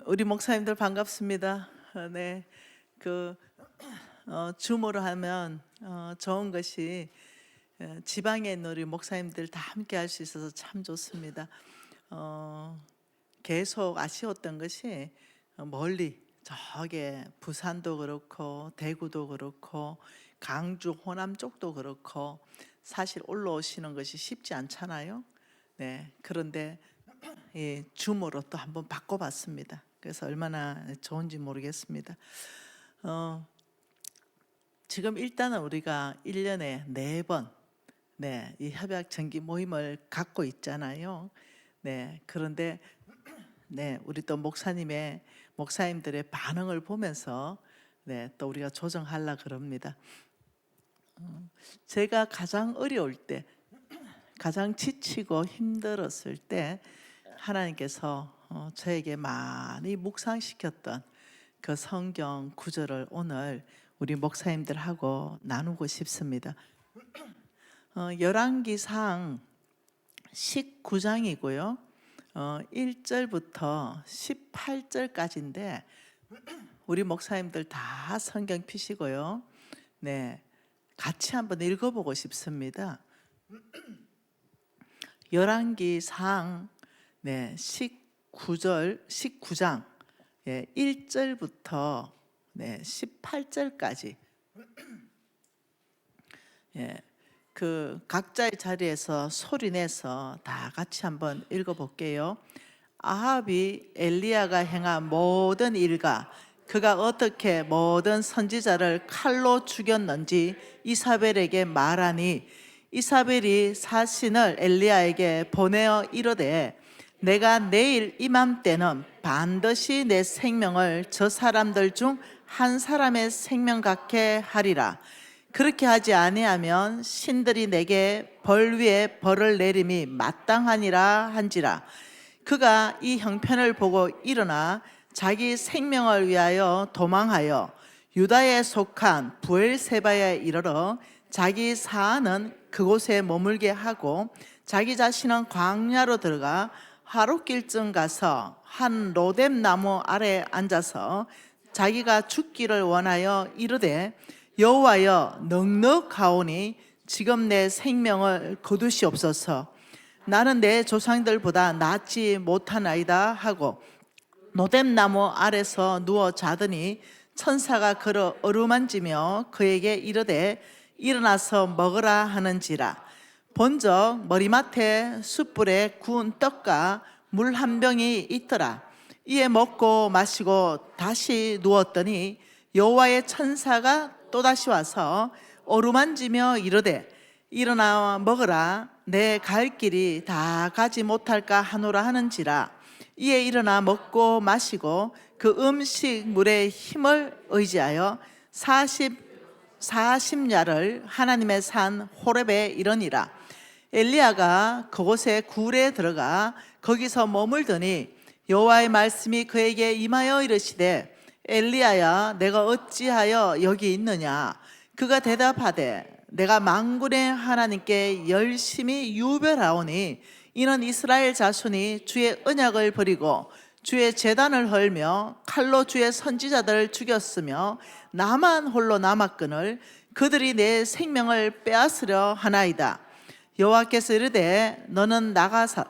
우리 목사님들 반갑습니다. 네, 그 줌으로 하면 좋은 것이 지방에 있는 우리 목사님들 다 함께 할 수 있어서 참 좋습니다. 계속 아쉬웠던 것이 멀리 저게 부산도 그렇고 대구도 그렇고 강주 호남 쪽도 그렇고 사실 올라오시는 것이 쉽지 않잖아요. 네, 그런데 줌으로 또 한번 바꿔봤습니다. 그래서 얼마나 좋은지 모르겠습니다. 지금 일단은 우리가 1년에 4번 이 협약 정기 모임을 갖고 있잖아요. 그런데 우리 또 목사님들의 반응을 보면서 또 우리가 조정하려 그럽니다. 제가 가장 어려울 때, 가장 지치고 힘들었을 때 하나님께서 저에게 많이 묵상시켰던 그 성경 구절을 오늘 우리 목사님들하고 나누고 싶습니다. 열왕기상 19장이고요. 1절부터 18절까지인데 우리 목사님들 다 성경 피시고요. 같이 한번 읽어보고 싶습니다. 열왕기상 19장 1절부터 18절까지 그 각자의 자리에서 소리내서 다 같이 한번 읽어볼게요. 아합이 엘리야가 행한 모든 일과 그가 어떻게 모든 선지자를 칼로 죽였는지 이사벨에게 말하니 이사벨이 사신을 엘리야에게 보내어 이르되 내가 내일 이맘때는 반드시 내 생명을 저 사람들 중 한 사람의 생명 같게 하리라. 그렇게 하지 아니하면 신들이 내게 벌 위에 벌을 내림이 마땅하니라 한지라. 그가 이 형편을 보고 일어나 자기 생명을 위하여 도망하여 유다에 속한 부엘세바에 이르러 자기 사안은 그곳에 머물게 하고 자기 자신은 광야로 들어가 하룻길쯤 가서 한 로뎀 나무 아래 앉아서 자기가 죽기를 원하여 이르되 여호와여 넉넉하오니 지금 내 생명을 거두시옵소서. 나는 내 조상들보다 낫지 못하나이다 하고 로뎀 나무 아래서 누워 자더니 천사가 그를 어루만지며 그에게 이르되 일어나서 먹으라 하는지라. 본적 머리맡에 숯불에 구운 떡과 물 한 병이 있더라. 이에 먹고 마시고 다시 누웠더니 여호와의 천사가 또다시 와서 어루만지며 이르되 일어나 먹으라. 내 갈 길이 다 가지 못할까 하노라 하는지라. 이에 일어나 먹고 마시고 그 음식 물의 힘을 의지하여 40야를 하나님의 산 호렙에 이르니라. 엘리야가 그곳에 굴에 들어가 거기서 머물더니 여호와의 말씀이 그에게 임하여 이르시되 엘리야야 내가 어찌하여 여기 있느냐. 그가 대답하되 내가 만군의 하나님께 열심히 유별하오니 이는 이스라엘 자손이 주의 언약을 버리고 주의 제단을 헐며 칼로 주의 선지자들을 죽였으며 나만 홀로 남았거늘 그들이 내 생명을 빼앗으려 하나이다. 여호와께서 이르되 너는 나가서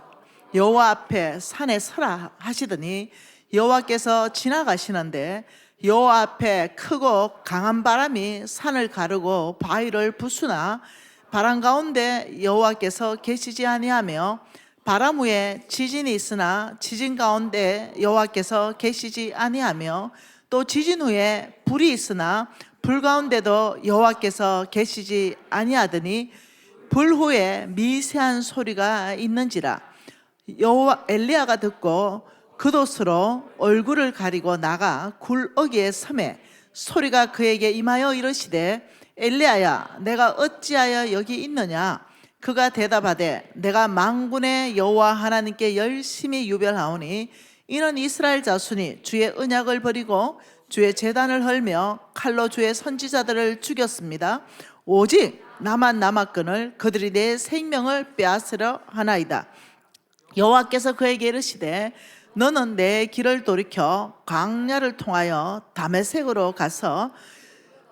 여호와 앞에 산에 서라 하시더니 여호와께서 지나가시는데 여호와 앞에 크고 강한 바람이 산을 가르고 바위를 부수나 바람 가운데 여호와께서 계시지 아니하며 바람 후에 지진이 있으나 지진 가운데 여호와께서 계시지 아니하며 또 지진 후에 불이 있으나 불 가운데도 여호와께서 계시지 아니하더니 불 후에 미세한 소리가 있는지라. 여호와 엘리야가 듣고 겉옷으로 얼굴을 가리고 나가 굴어기에 섬에 소리가 그에게 임하여 이르시되 엘리야야 내가 어찌하여 여기 있느냐. 그가 대답하되 내가 만군의 여호와 하나님께 열심히 유별하오니 이는 이스라엘 자손이 주의 언약을 버리고 주의 제단을 헐며 칼로 주의 선지자들을 죽였습니다. 오직 나만 남았거늘 그들이 내 생명을 빼앗으려 하나이다. 여호와께서 그에게 이르시되 너는 내 길을 돌이켜 광야를 통하여 다메섹으로 가서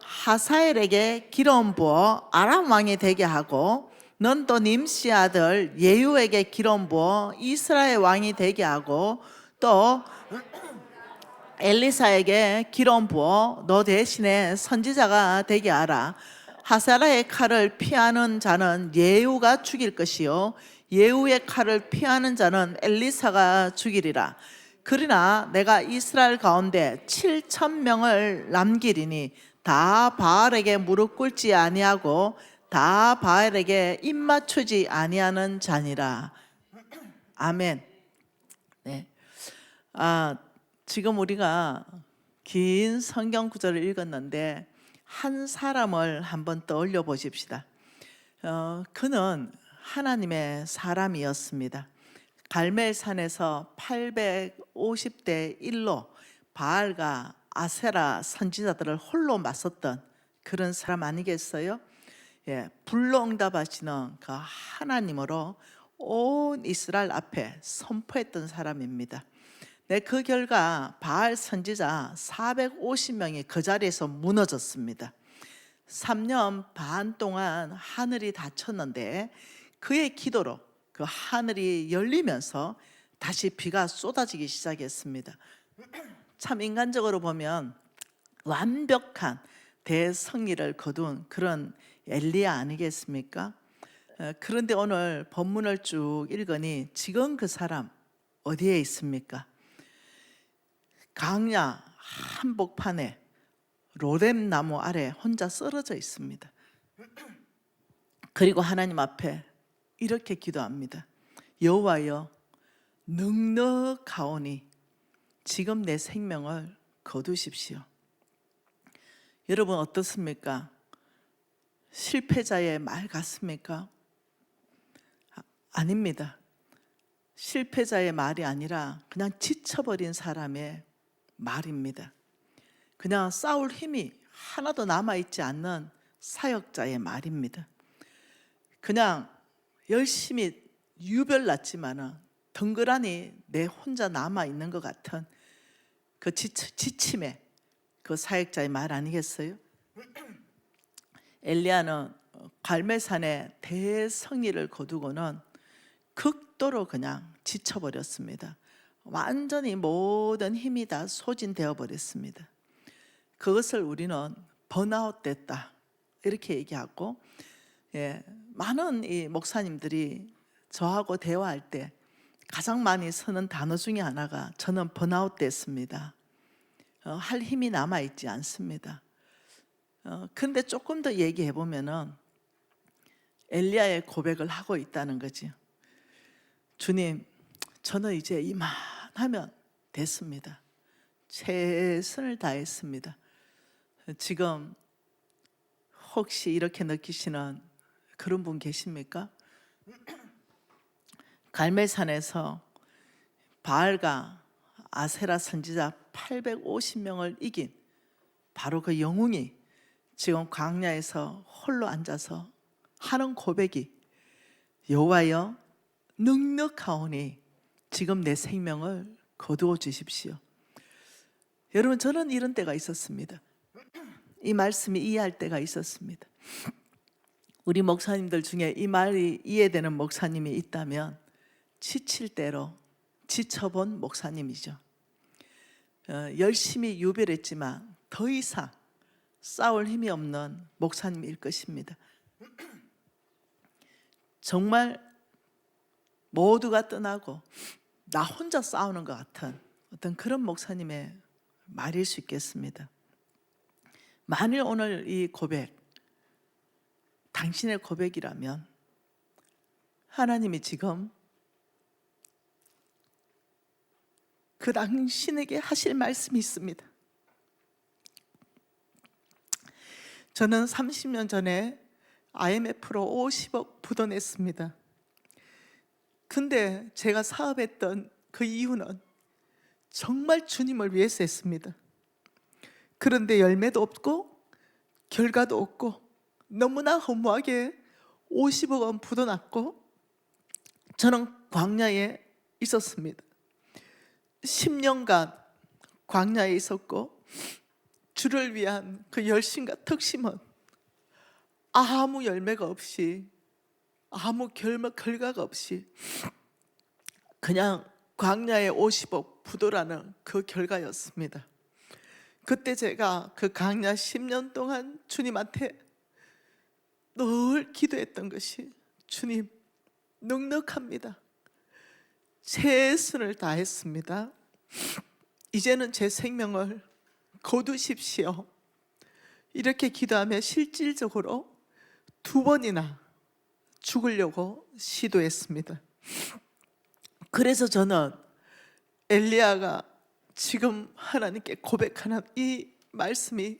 하사엘에게 기름 부어 아람 왕이 되게 하고 넌 또 님시 아들 예후에게 기름 부어 이스라엘 왕이 되게 하고 또 엘리사에게 기름 부어 너 대신에 선지자가 되게 하라. 하사라의 칼을 피하는 자는 예후가 죽일 것이요 예후의 칼을 피하는 자는 엘리사가 죽이리라. 그러나 내가 이스라엘 가운데 7,000명을 남기리니 다 바알에게 무릎 꿇지 아니하고 다 바알에게 입 맞추지 아니하는 자니라. 아멘. 네. 지금 우리가 긴 성경 구절을 읽었는데 한 사람을 한번 떠올려 보십시다. 그는 하나님의 사람이었습니다. 갈멜산에서 850대 1로 바알과 아세라 선지자들을 홀로 맞섰던 그런 사람 아니겠어요? 예, 불로응답하시는 그 하나님으로 온 이스라엘 앞에 선포했던 사람입니다. 네, 그 결과 바알 선지자 450명이 그 자리에서 무너졌습니다. 3년 반 동안 하늘이 닫혔는데 그의 기도로 그 하늘이 열리면서 다시 비가 쏟아지기 시작했습니다. 참 인간적으로 보면 완벽한 대성리를 거둔 그런 엘리야 아니겠습니까? 그런데 오늘 본문을 쭉 읽으니 지금 그 사람 어디에 있습니까? 광야 한복판에 로뎀 나무 아래 혼자 쓰러져 있습니다. 그리고 하나님 앞에 이렇게 기도합니다. 여호와여 넉넉하오니 지금 내 생명을 거두십시오. 여러분 어떻습니까? 실패자의 말 같습니까? 아닙니다. 실패자의 말이 아니라 그냥 지쳐버린 사람의 말입니다. 그냥 싸울 힘이 하나도 남아있지 않는 사역자의 말입니다. 그냥 열심히 유별났지만은 덩그러니 내 혼자 남아있는 것 같은 그 지침의 그 사역자의 말 아니겠어요? 엘리야는 갈멜산에 대성리를 거두고는 극도로 그냥 지쳐버렸습니다. 완전히 모든 힘이 다 소진되어 버렸습니다. 그것을 우리는 번아웃 됐다 이렇게 얘기하고, 많은 이 목사님들이 저하고 대화할 때 가장 많이 쓰는 단어 중에 하나가 저는 번아웃 됐습니다. 할 힘이 남아있지 않습니다. 근데 조금 더 얘기해 보면은 엘리야의 고백을 하고 있다는 거지. 주님, 저는 이제 이만하면 됐습니다. 최선을 다했습니다. 지금 혹시 이렇게 느끼시는 그런 분 계십니까? 갈멜산에서 바알과 아세라 선지자 850명을 이긴 바로 그 영웅이 지금 광야에서 홀로 앉아서 하는 고백이 여호와여 넉넉하오니 지금 내 생명을 거두어 주십시오. 여러분 저는 이런 때가 있었습니다. 이 말씀이 이해할 때가 있었습니다. 우리 목사님들 중에 이 말이 이해되는 목사님이 있다면 지칠 대로 지쳐본 목사님이죠. 열심히 유별했지만 더 이상 싸울 힘이 없는 목사님일 것입니다. 정말 모두가 떠나고 나 혼자 싸우는 것 같은 어떤 그런 목사님의 말일 수 있겠습니다. 만일 오늘 이 고백 당신의 고백이라면 하나님이 지금 그 당신에게 하실 말씀이 있습니다. 저는 30년 전에 IMF로 50억 부도냈습니다. 근데 제가 사업했던 그 이유는 정말 주님을 위해서 했습니다. 그런데 열매도 없고 결과도 없고 너무나 허무하게 50억 원 부도났고 저는 광야에 있었습니다. 10년간 광야에 있었고 주를 위한 그 열심과 특심은 아무 열매가 없이, 아무 결과가 없이 그냥 광야의 50억 부도라는 그 결과였습니다. 그때 제가 그 광야 10년 동안 주님한테 늘 기도했던 것이, 주님, 넉넉합니다. 최선을 다했습니다. 이제는 제 생명을 거두십시오. 이렇게 기도하며 실질적으로 2번이나 죽으려고 시도했습니다. 그래서 저는 엘리야가 지금 하나님께 고백하는 이 말씀이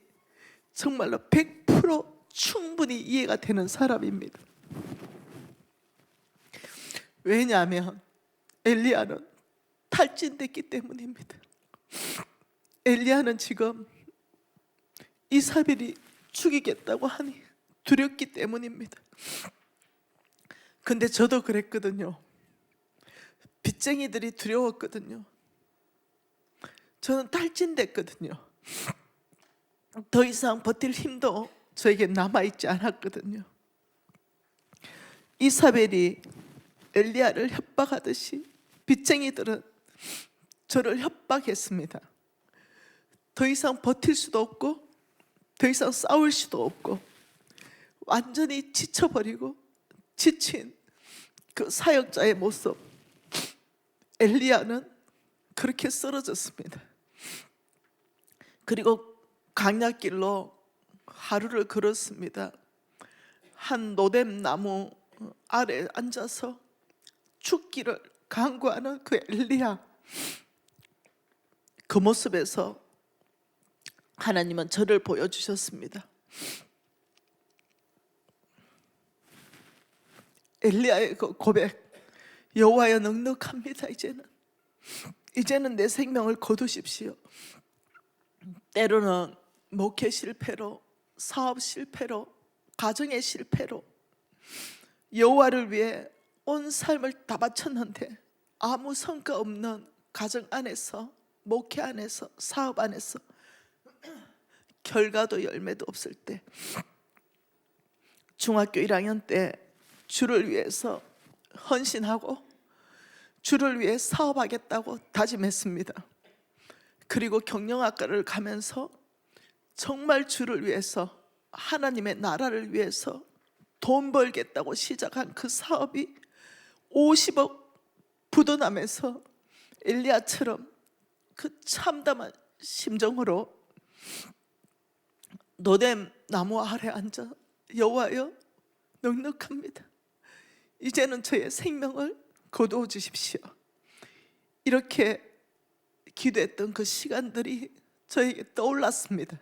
정말로 100% 충분히 이해가 되는 사람입니다. 왜냐하면 엘리야는 탈진됐기 때문입니다. 엘리야는 지금 이사벨이 죽이겠다고 하니 두렵기 때문입니다. 근데 저도 그랬거든요. 빚쟁이들이 두려웠거든요. 저는 탈진됐거든요. 더 이상 버틸 힘도 저에게 남아있지 않았거든요. 이사벨이 엘리야를 협박하듯이 빚쟁이들은 저를 협박했습니다. 더 이상 버틸 수도 없고 더 이상 싸울 수도 없고 완전히 지쳐버리고 지친 그 사역자의 모습, 엘리야는 그렇게 쓰러졌습니다. 그리고 광야길로 하루를 걸었습니다. 한 노뎀 나무 아래 앉아서 죽기를 간구하는 그 엘리야, 그 모습에서 하나님은 저를 보여주셨습니다. 엘리야의 그 고백, 여호와여 넉넉합니다. 이제는 내 생명을 거두십시오. 때로는 목회 실패로, 사업 실패로, 가정의 실패로 여호와를 위해 온 삶을 다 바쳤는데 아무 성과 없는 가정 안에서, 목회 안에서, 사업 안에서 결과도 열매도 없을 때, 중학교 1학년 때 주를 위해서 헌신하고 주를 위해 사업하겠다고 다짐했습니다. 그리고 경영학과를 가면서 정말 주를 위해서, 하나님의 나라를 위해서 돈 벌겠다고 시작한 그 사업이 50억 부도나면서 엘리야처럼 그 참담한 심정으로 노뎀 나무 아래 앉아 여호와여 넉넉합니다. 이제는 저의 생명을 거두어 주십시오. 이렇게 기도했던 그 시간들이 저에게 떠올랐습니다.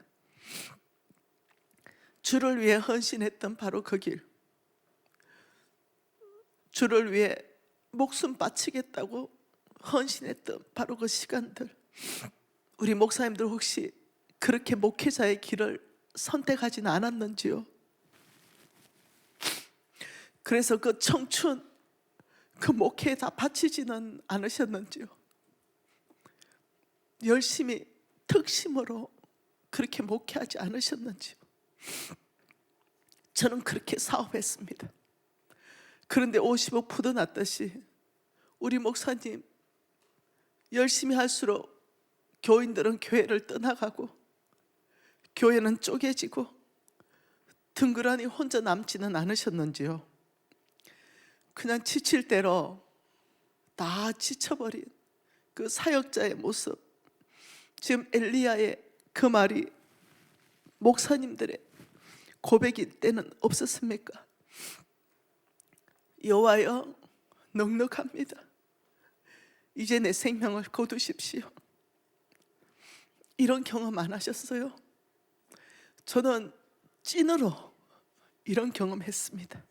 주를 위해 헌신했던 바로 그 길, 주를 위해 목숨 바치겠다고 헌신했던 바로 그 시간들. 우리 목사님들 혹시 그렇게 목회자의 길을 선택하지는 않았는지요? 그래서 그 청춘, 그 목회에 다 바치지는 않으셨는지요? 열심히 특심으로 그렇게 목회하지 않으셨는지요? 저는 그렇게 사업했습니다. 그런데 50억 부도났듯이 우리 목사님 열심히 할수록 교인들은 교회를 떠나가고 교회는 쪼개지고 덩그러니 혼자 남지는 않으셨는지요? 그냥 지칠 대로 다 지쳐버린 그 사역자의 모습, 지금 엘리야의 그 말이 목사님들의 고백일 때는 없었습니까? 여호와여 넉넉합니다. 이제 내 생명을 거두십시오. 이런 경험 안 하셨어요? 저는 찐으로 이런 경험했습니다.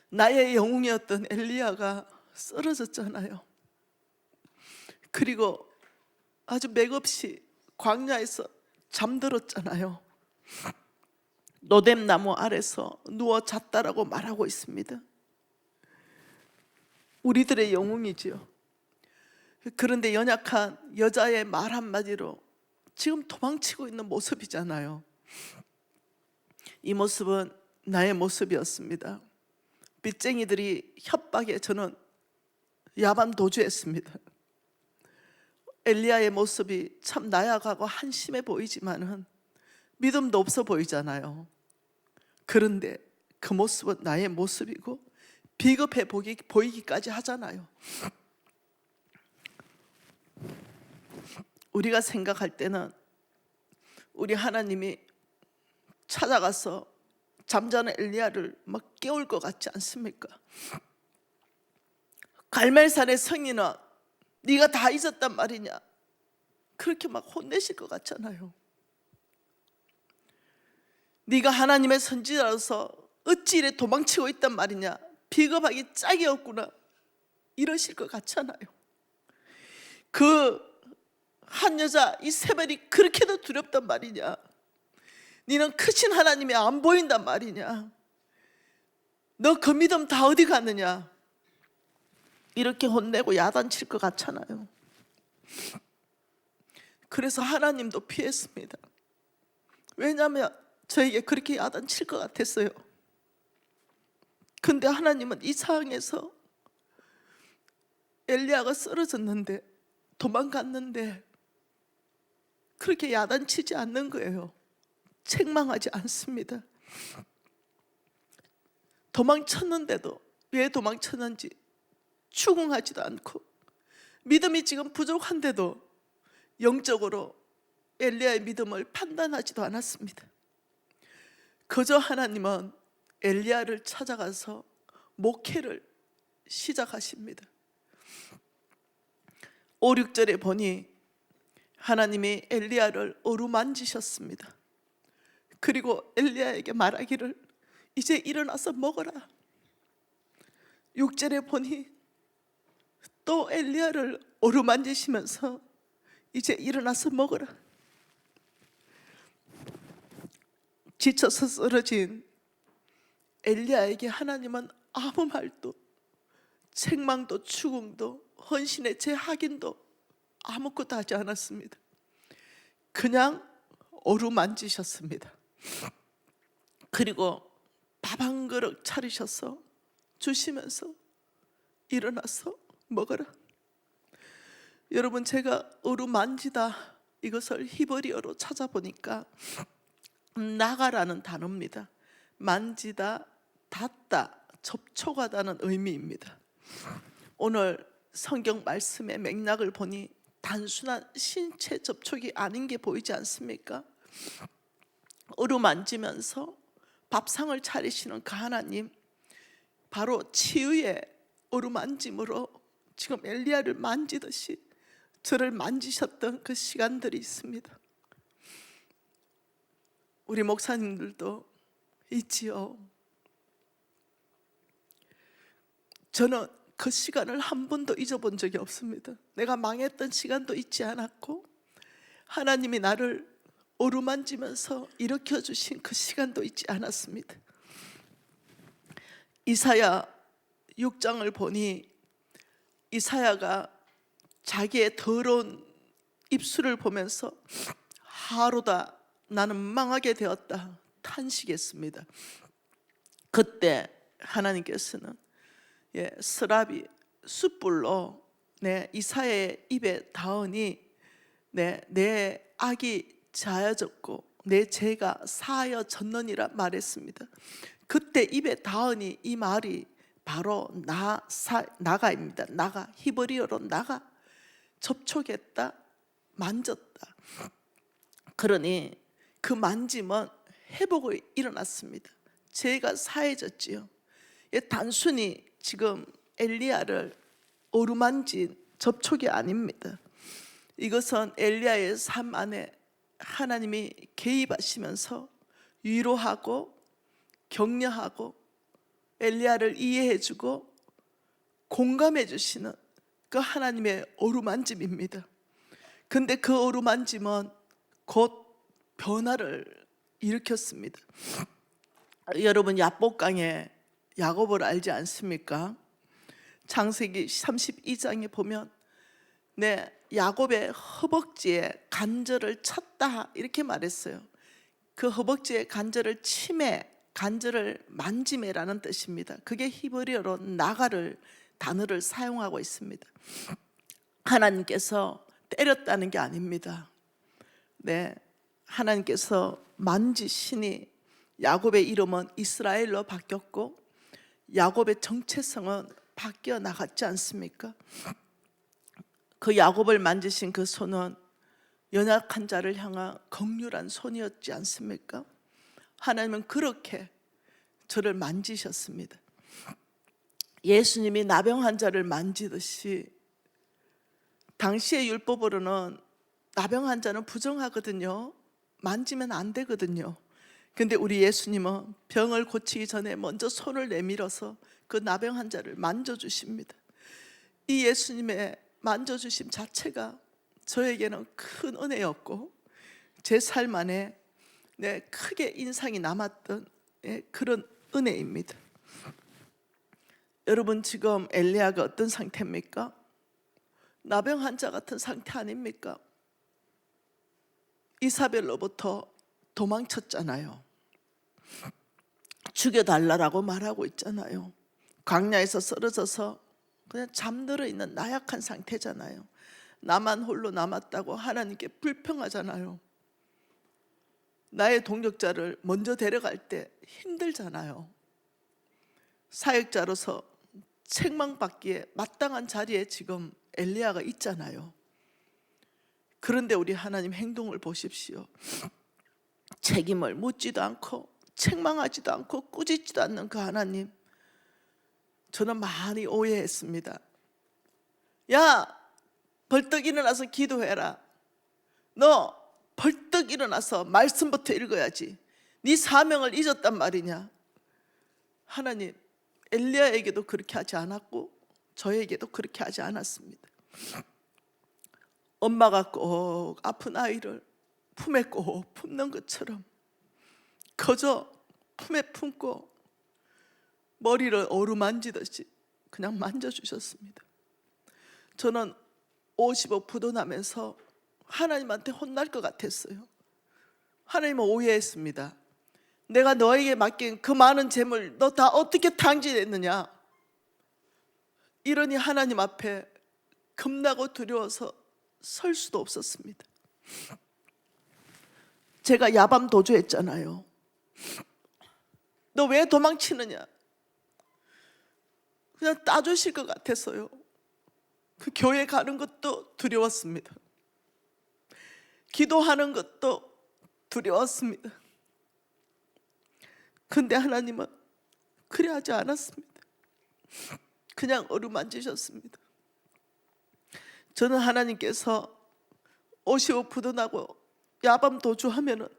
나의 영웅이었던 엘리야가 쓰러졌잖아요. 그리고 아주 맥없이 광야에서 잠들었잖아요. 노뎀 나무 아래서 누워 잤다라고 말하고 있습니다. 우리들의 영웅이지요. 그런데 연약한 여자의 말 한마디로 지금 도망치고 있는 모습이잖아요. 이 모습은 나의 모습이었습니다. 빚쟁이들이 협박에 저는 야반도주했습니다. 엘리야의 모습이 참 나약하고 한심해 보이지만은 믿음도 없어 보이잖아요. 그런데 그 모습은 나의 모습이고 비겁해 보이기까지 하잖아요. 우리가 생각할 때는 우리 하나님이 찾아가서 잠자는 엘리야를 막 깨울 것 같지 않습니까? 갈멜산의 성인아, 네가 다 잊었단 말이냐, 그렇게 막 혼내실 것 같잖아요. 네가 하나님의 선지자로서 어찌 이래 도망치고 있단 말이냐, 비겁하기 짝이 없구나, 이러실 것 같잖아요. 그 한 여자 이세벨이 그렇게도 두렵단 말이냐, 너는 크신 하나님이 안 보인단 말이냐, 너 그 믿음 다 어디 갔느냐, 이렇게 혼내고 야단칠 것 같잖아요. 그래서 하나님도 피했습니다. 왜냐하면 저에게 그렇게 야단칠 것 같았어요. 근데 하나님은 이 상황에서 엘리야가 쓰러졌는데, 도망갔는데 그렇게 야단치지 않는 거예요. 책망하지 않습니다. 도망쳤는데도 왜 도망쳤는지 추궁하지도 않고, 믿음이 지금 부족한데도 영적으로 엘리야의 믿음을 판단하지도 않았습니다. 그저 하나님은 엘리야를 찾아가서 목회를 시작하십니다. 5, 6절에 보니 하나님이 엘리야를 어루만지셨습니다. 그리고 엘리야에게 말하기를 이제 일어나서 먹어라. 6절에 보니 또 엘리야를 어루만지시면서 이제 일어나서 먹어라. 지쳐서 쓰러진 엘리야에게 하나님은 아무 말도, 책망도 추궁도 헌신의 재확인도 아무것도 하지 않았습니다. 그냥 어루만지셨습니다. 그리고 밥 한 그릇 차리셔서 주시면서 일어나서 먹어라. 여러분, 제가 어루만지다 이것을 히브리어로 찾아보니까 나가라는 단어입니다. 만지다, 닿다, 접촉하다는 의미입니다. 오늘 성경 말씀의 맥락을 보니 단순한 신체 접촉이 아닌 게 보이지 않습니까? 어루만지면서 밥상을 차리시는 그 하나님, 바로 치유의 어루만짐으로 지금 엘리야를 만지듯이 저를 만지셨던 그 시간들이 있습니다. 우리 목사님들도 있지요. 저는 그 시간을 한 번도 잊어본 적이 없습니다. 내가 망했던 시간도 잊지 않았고, 하나님이 나를 어루만지면서 일으켜주신 그 시간도 잊지 않았습니다. 이사야 6장을 보니 이사야가 자기의 더러운 입술을 보면서 하루다, 나는 망하게 되었다 탄식했습니다. 그때 하나님께서는 스라비 숯불로 이사야의 입에 닿으니 내 악이 자여졌고 내 죄가 사하여졌느니라 말했습니다. 그때 입에 닿으니 이 말이 바로 나가입니다. 나가, 히브리어로 나가, 접촉했다, 만졌다. 그러니 그 만짐은 회복이 일어났습니다. 죄가 사해졌지요. 단순히 지금 엘리야를 어루만진 접촉이 아닙니다. 이것은 엘리야의 삶 안에 하나님이 개입하시면서 위로하고 격려하고 엘리야를 이해해주고 공감해주시는 그 하나님의 어루만짐입니다. 근데 그 어루만짐은 곧 변화를 일으켰습니다. 여러분, 야복강의 야곱을 알지 않습니까? 창세기 32장에 보면 야곱의 허벅지에 간절을 쳤다 이렇게 말했어요. 그 허벅지의 간절을 치매, 간절을 만지매라는 뜻입니다. 그게 히브리어로 나가를 단어를 사용하고 있습니다. 하나님께서 때렸다는 게 아닙니다. 하나님께서 만지시니 야곱의 이름은 이스라엘로 바뀌었고 야곱의 정체성은 바뀌어 나갔지 않습니까? 그 야곱을 만지신 그 손은 연약한 자를 향한 긍휼한 손이었지 않습니까? 하나님은 그렇게 저를 만지셨습니다. 예수님이 나병 환자를 만지듯이 당시의 율법으로는 나병 환자는 부정하거든요. 만지면 안 되거든요. 근데 우리 예수님은 병을 고치기 전에 먼저 손을 내밀어서 그 나병 환자를 만져주십니다. 이 예수님의 만져주심 자체가 저에게는 큰 은혜였고 제 삶 안에 크게 인상이 남았던 그런 은혜입니다. 여러분 지금 엘리야가 어떤 상태입니까? 나병 환자 같은 상태 아닙니까? 이사벨로부터 도망쳤잖아요. 죽여달라고 말하고 있잖아요. 광야에서 쓰러져서 그냥 잠들어 있는 나약한 상태잖아요. 나만 홀로 남았다고 하나님께 불평하잖아요. 나의 동력자를 먼저 데려갈 때 힘들잖아요. 사역자로서 책망받기에 마땅한 자리에 지금 엘리야가 있잖아요. 그런데 우리 하나님 행동을 보십시오. 책임을 묻지도 않고 책망하지도 않고 꾸짖지도 않는 그 하나님, 저는 많이 오해했습니다. 야, 벌떡 일어나서 기도해라. 너 벌떡 일어나서 말씀부터 읽어야지. 네 사명을 잊었단 말이냐. 하나님, 엘리야에게도 그렇게 하지 않았고 저에게도 그렇게 하지 않았습니다. 엄마가 꼭 아픈 아이를 품에 꼭 품는 것처럼 그저 품에 품고 머리를 어루만지듯이 그냥 만져주셨습니다. 저는 50억 부도나면서 하나님한테 혼날 것 같았어요. 하나님은 오해했습니다. 내가 너에게 맡긴 그 많은 재물 너 다 어떻게 탕진했느냐. 이러니 하나님 앞에 겁나고 두려워서 설 수도 없었습니다. 제가 야밤 도주했잖아요. 너 왜 도망치느냐. 그냥 따주실 것 같았어요. 그 교회 가는 것도 두려웠습니다. 기도하는 것도 두려웠습니다. 근데 하나님은 그래 하지 않았습니다. 그냥 어루만지셨습니다. 저는 하나님께서 55 부도나고 야밤 도주하면은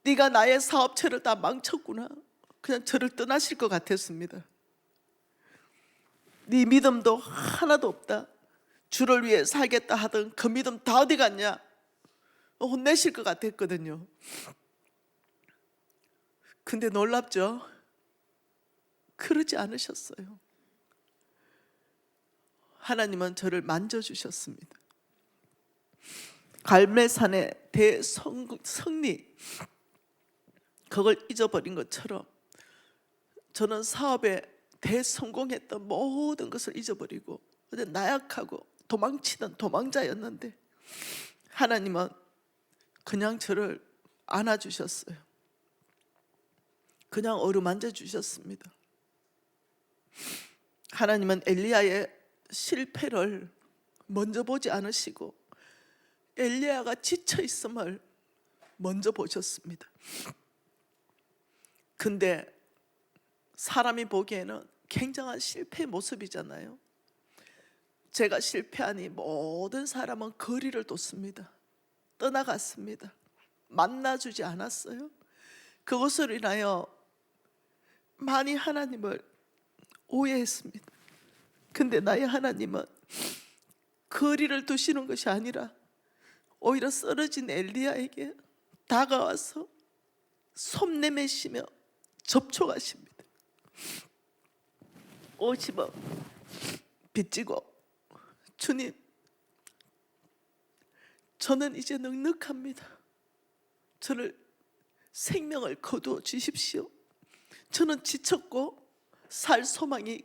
네가 나의 사업체를 다 망쳤구나, 그냥 저를 떠나실 것 같았습니다. 네 믿음도 하나도 없다, 주를 위해 살겠다 하던 그 믿음 다 어디 갔냐, 혼내실 것 같았거든요. 근데 놀랍죠? 그러지 않으셨어요. 하나님은 저를 만져주셨습니다. 갈멜산의 대성리, 그걸 잊어버린 것처럼 저는 사업에 대성공했던 모든 것을 잊어버리고 나약하고 도망치던 도망자였는데 하나님은 그냥 저를 안아주셨어요. 그냥 어루만져 주셨습니다. 하나님은 엘리야의 실패를 먼저 보지 않으시고 엘리야가 지쳐 있음을 먼저 보셨습니다. 근데 사람이 보기에는 굉장한 실패의 모습이잖아요. 제가 실패하니 모든 사람은 거리를 뒀습니다. 떠나갔습니다. 만나주지 않았어요. 그것으로 인하여 많이 하나님을 오해했습니다. 근데 나의 하나님은 거리를 두시는 것이 아니라 오히려 쓰러진 엘리야에게 다가와서 손 내매시며 접촉하십니다. 50억 빚지고 주님, 저는 이제 넉넉합니다. 저를 생명을 거두어 주십시오. 저는 지쳤고 살 소망이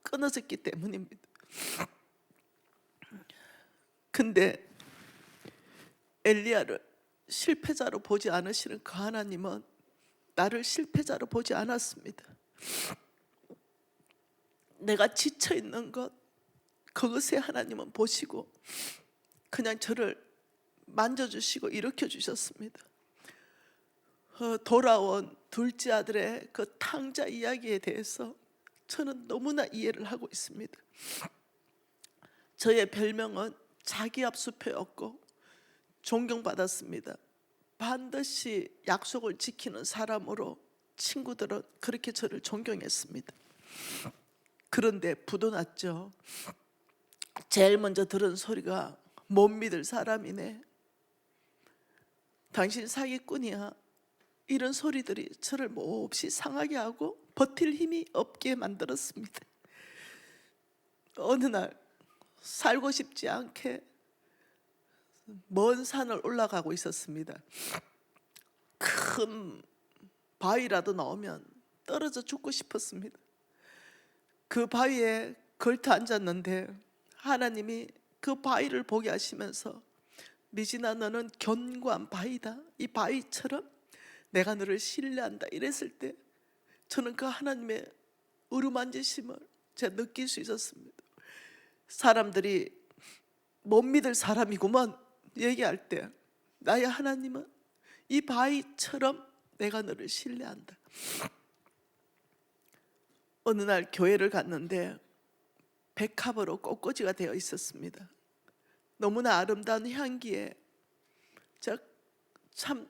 끊어졌기 때문입니다. 근데 엘리야를 실패자로 보지 않으시는 그 하나님은 나를 실패자로 보지 않았습니다. 내가 지쳐있는 것, 그것에 하나님은 보시고 그냥 저를 만져주시고 일으켜주셨습니다. 돌아온 둘째 아들의 그 탕자 이야기에 대해서 저는 너무나 이해를 하고 있습니다. 저의 별명은 자기 앞수표였고 존경받았습니다. 반드시 약속을 지키는 사람으로 친구들은 그렇게 저를 존경했습니다. 그런데 부도 났죠. 제일 먼저 들은 소리가 못 믿을 사람이네, 당신 사기꾼이야, 이런 소리들이 저를 몹시 상하게 하고 버틸 힘이 없게 만들었습니다. 어느 날 살고 싶지 않게 먼 산을 올라가고 있었습니다. 큰 바위라도 나오면 떨어져 죽고 싶었습니다. 그 바위에 걸터 앉았는데 하나님이 그 바위를 보게 하시면서 미진아, 너는 견고한 바위다, 이 바위처럼 내가 너를 신뢰한다, 이랬을 때 저는 그 하나님의 어루만지심을 제가 느낄 수 있었습니다. 사람들이 못 믿을 사람이구먼 얘기할 때 나의 하나님은 이 바위처럼 내가 너를 신뢰한다. 어느 날 교회를 갔는데 백합으로 꽃꽂이가 되어 있었습니다. 너무나 아름다운 향기에 제가 참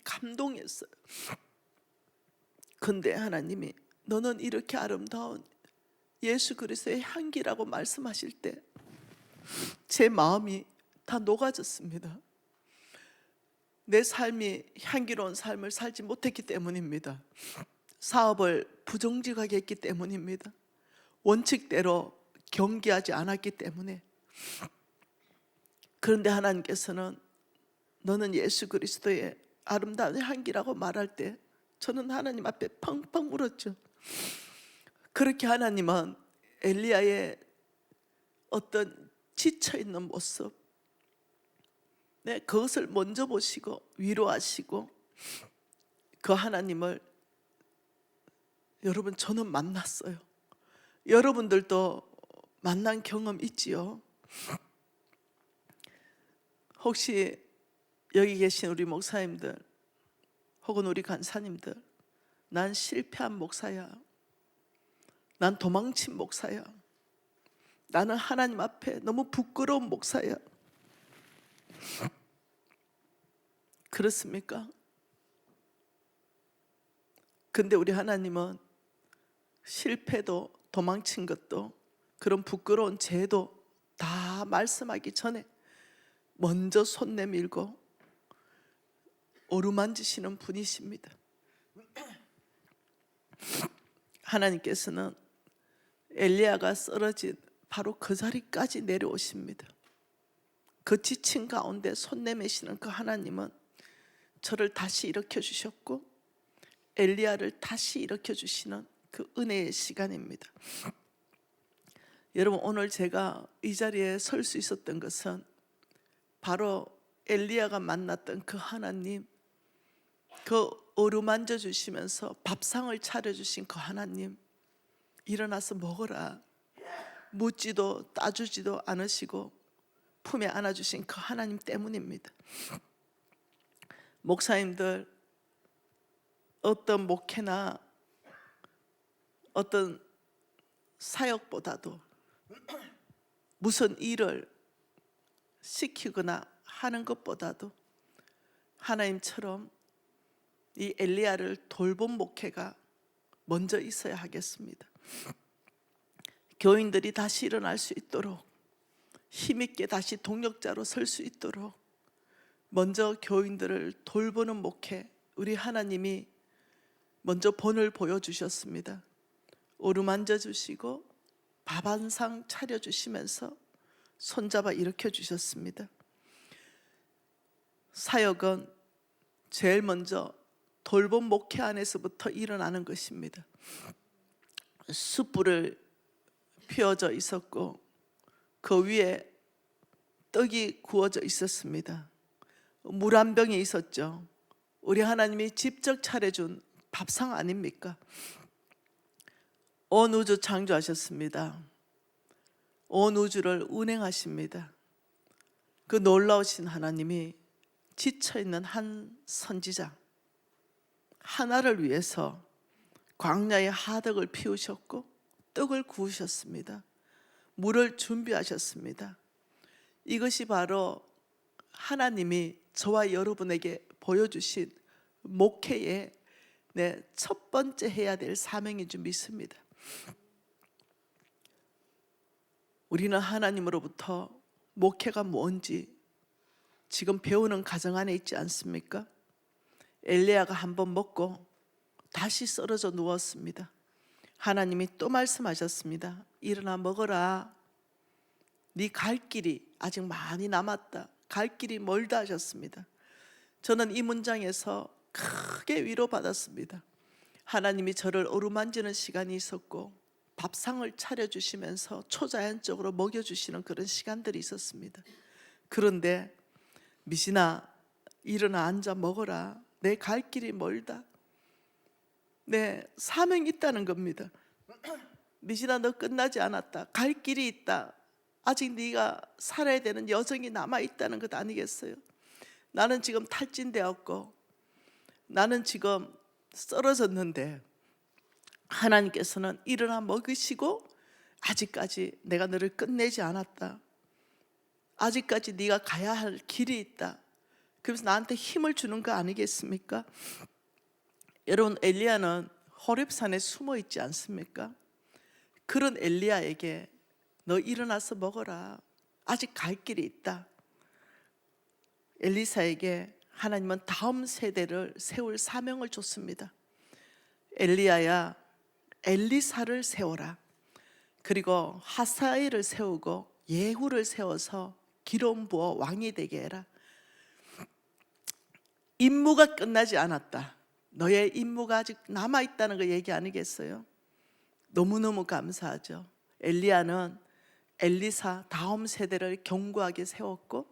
감동했어요. 근데 하나님이 너는 이렇게 아름다운 예수 그리스도의 향기라고 말씀하실 때 제 마음이 다 녹아졌습니다. 내 삶이 향기로운 삶을 살지 못했기 때문입니다. 사업을 부정직하게 했기 때문입니다. 원칙대로 경계하지 않았기 때문에. 그런데 하나님께서는 너는 예수 그리스도의 아름다운 향기라고 말할 때 저는 하나님 앞에 펑펑 울었죠. 그렇게 하나님은 엘리야의 어떤 지쳐있는 모습, 그것을 먼저 보시고 위로하시고 그 하나님을 여러분 저는 만났어요. 여러분들도 만난 경험 있지요? 혹시 여기 계신 우리 목사님들 혹은 우리 간사님들, 난 실패한 목사야, 난 도망친 목사야, 나는 하나님 앞에 너무 부끄러운 목사야, 그렇습니까? 근데 우리 하나님은 실패도 도망친 것도 그런 부끄러운 죄도 다 말씀하기 전에 먼저 손 내밀고 어루만지시는 분이십니다. 하나님께서는 엘리야가 쓰러진 바로 그 자리까지 내려오십니다. 그 지친 가운데 손 내미시는 그 하나님은 저를 다시 일으켜 주셨고 엘리야를 다시 일으켜 주시는 그 은혜의 시간입니다. 여러분, 오늘 제가 이 자리에 설 수 있었던 것은 바로 엘리야가 만났던 그 하나님, 그 어루만져 주시면서 밥상을 차려주신 그 하나님, 일어나서 먹어라 묻지도 따주지도 않으시고 품에 안아주신 그 하나님 때문입니다. 목사님들, 어떤 목회나 어떤 사역보다도 무슨 일을 시키거나 하는 것보다도 하나님처럼 이 엘리야를 돌본 목회가 먼저 있어야 하겠습니다. 교인들이 다시 일어날 수 있도록, 힘있게 다시 동력자로 설 수 있도록 먼저 교인들을 돌보는 목회, 우리 하나님이 먼저 본을 보여주셨습니다. 어루만져 주시고 밥 한 상 차려주시면서 손잡아 일으켜 주셨습니다. 사역은 제일 먼저 돌봄 목회 안에서부터 일어나는 것입니다. 숯불을 피워져 있었고 그 위에 떡이 구워져 있었습니다. 물 한 병이 있었죠. 우리 하나님이 직접 차려준 밥상 아닙니까? 온 우주 창조하셨습니다. 온 우주를 운행하십니다. 그 놀라우신 하나님이 지쳐있는 한 선지자 하나를 위해서 광야에 하덕을 피우셨고 떡을 구우셨습니다. 물을 준비하셨습니다. 이것이 바로 하나님이 저와 여러분에게 보여주신 목회의 첫 번째 해야 될 사명인 줄 믿습니다. 우리는 하나님으로부터 목회가 뭔지 지금 배우는 과정 안에 있지 않습니까? 엘리야가 한번 먹고 다시 쓰러져 누웠습니다. 하나님이 또 말씀하셨습니다. 일어나 먹어라. 네 갈 길이 아직 많이 남았다. 갈 길이 멀다 하셨습니다. 저는 이 문장에서 크게 위로받았습니다. 하나님이 저를 어루만지는 시간이 있었고 밥상을 차려주시면서 초자연적으로 먹여주시는 그런 시간들이 있었습니다. 그런데 미신아 일어나 앉아 먹어라. 내 갈 길이 멀다. 내 사명이 있다는 겁니다. 미신아 너 끝나지 않았다. 갈 길이 있다. 아직 네가 살아야 되는 여정이 남아있다는 것 아니겠어요? 나는 지금 탈진되었고 나는 지금 쓰러졌는데 하나님께서는 일어나 먹으시고 아직까지 내가 너를 끝내지 않았다. 아직까지 네가 가야 할 길이 있다. 그래서 나한테 힘을 주는 거 아니겠습니까? 여러분 엘리야는 호렙산에 숨어 있지 않습니까? 그런 엘리야에게 너 일어나서 먹어라. 아직 갈 길이 있다. 엘리사에게 하나님은 다음 세대를 세울 사명을 줬습니다. 엘리야야 엘리사를 세워라. 그리고 하사엘을 세우고 예후를 세워서 기름 부어 왕이 되게 해라. 임무가 끝나지 않았다. 너의 임무가 아직 남아있다는 거 얘기 아니겠어요? 너무너무 감사하죠. 엘리야는 엘리사 다음 세대를 견고하게 세웠고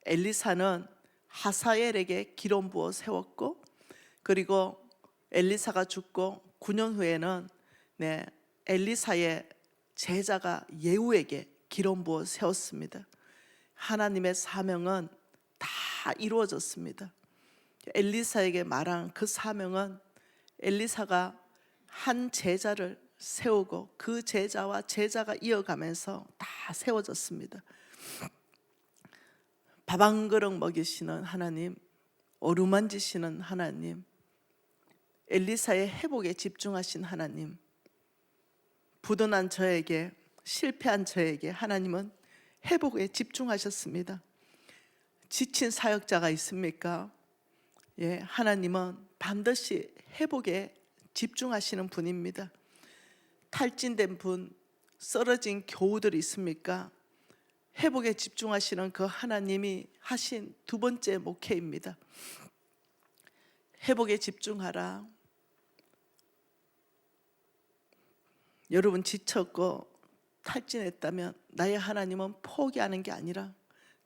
엘리사는 하사엘에게 기름 부어 세웠고 그리고 엘리사가 죽고 9년 후에는 엘리사의 제자가 예후에게 기름 부어 세웠습니다. 하나님의 사명은 다 이루어졌습니다. 엘리사에게 말한 그 사명은 엘리사가 한 제자를 세우고 그 제자와 제자가 이어가면서 다 세워졌습니다. 밥 한 그릇 먹이시는 하나님, 어루만지시는 하나님, 엘리사의 회복에 집중하신 하나님, 부도난 저에게, 실패한 저에게 하나님은 회복에 집중하셨습니다. 지친 사역자가 있습니까? 예, 하나님은 반드시 회복에 집중하시는 분입니다. 탈진된 분, 쓰러진 교우들이 있습니까? 회복에 집중하시는 그 하나님이 하신 두 번째 목회입니다. 회복에 집중하라. 여러분 지쳤고 탈진했다면 나의 하나님은 포기하는 게 아니라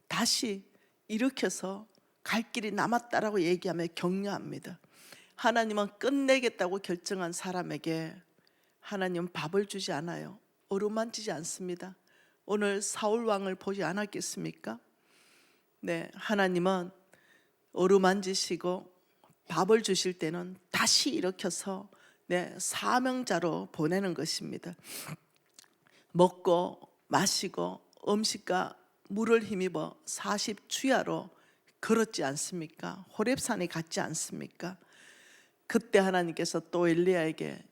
다시 일으켜서 갈 길이 남았다라고 얘기하며 격려합니다. 하나님은 끝내겠다고 결정한 사람에게 하나님은 밥을 주지 않아요. 어루만지지 않습니다. 오늘 사울 왕을 보지 않았겠습니까? 네, 하나님은 어루만지시고 밥을 주실 때는 다시 일으켜서 사명자로 보내는 것입니다. 먹고 마시고 음식과 물을 힘입어 40주야로 걸었지 않습니까? 호렙산에 갔지 않습니까? 그때 하나님께서 또 엘리야에게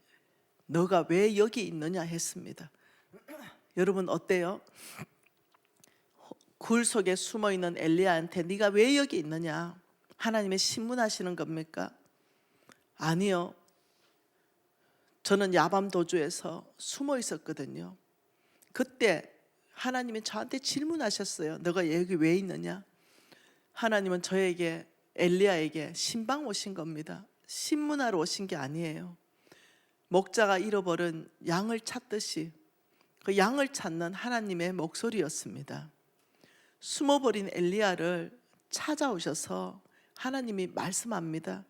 너가 왜 여기 있느냐 했습니다. 여러분 어때요? 굴 속에 숨어있는 엘리야한테 네가 왜 여기 있느냐? 하나님의 신문하시는 겁니까? 아니요. 저는 야밤 도주에서 숨어 있었거든요. 그때 하나님이 저한테 질문하셨어요. 너가 여기 왜 있느냐? 하나님은 저에게 엘리야에게 신방 오신 겁니다. 신문하러 오신 게 아니에요. 목자가 잃어버린 양을 찾듯이 그 양을 찾는 하나님의 목소리였습니다. 숨어버린 엘리야를 찾아오셔서 하나님이 말씀합니다.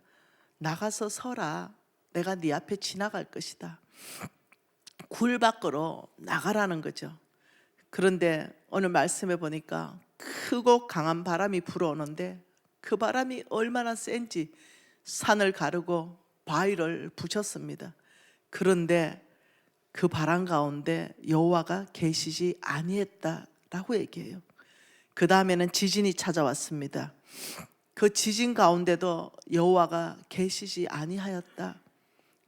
나가서 서라. 내가 네 앞에 지나갈 것이다. 굴 밖으로 나가라는 거죠. 그런데 오늘 말씀해 보니까 크고 강한 바람이 불어오는데 그 바람이 얼마나 센지 산을 가르고 바위를 부셨습니다. 그런데 그 바람 가운데 여호와가 계시지 아니했다라고 얘기해요. 그 다음에는 지진이 찾아왔습니다. 그 지진 가운데도 여호와가 계시지 아니하였다.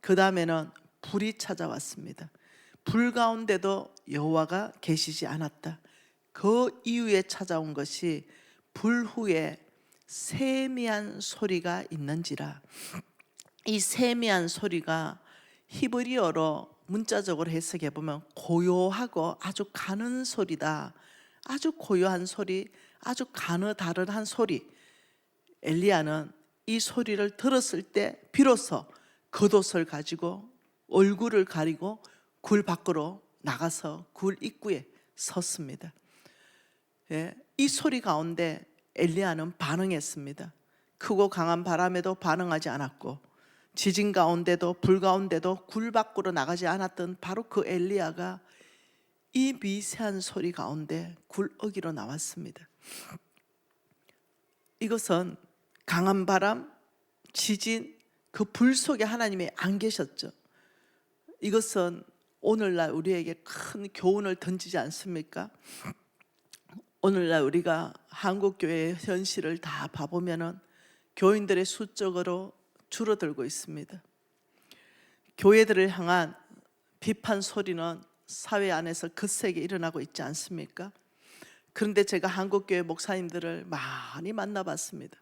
그 다음에는 불이 찾아왔습니다. 불 가운데도 여호와가 계시지 않았다. 그 이후에 찾아온 것이 불 후에 세미한 소리가 있는지라. 이 세미한 소리가 히브리어로 문자적으로 해석해 보면 고요하고 아주 가는 소리다. 아주 고요한 소리, 아주 가느다른한 소리. 엘리야는 이 소리를 들었을 때 비로소 겉옷을 가지고 얼굴을 가리고 굴 밖으로 나가서 굴 입구에 섰습니다. 예, 이 소리 가운데 엘리야는 반응했습니다. 크고 강한 바람에도 반응하지 않았고 지진 가운데도 불 가운데도 굴 밖으로 나가지 않았던 바로 그 엘리야가 이 미세한 소리 가운데 굴어기로 나왔습니다. 이것은 강한 바람, 지진, 그 불 속에 하나님이 안 계셨죠. 이것은 오늘날 우리에게 큰 교훈을 던지지 않습니까? 오늘날 우리가 한국교회의 현실을 다 봐보면은 교인들의 수적으로 줄어들고 있습니다. 교회들을 향한 비판 소리는 사회 안에서 거세게 일어나고 있지 않습니까? 그런데 제가 한국교회 목사님들을 많이 만나봤습니다.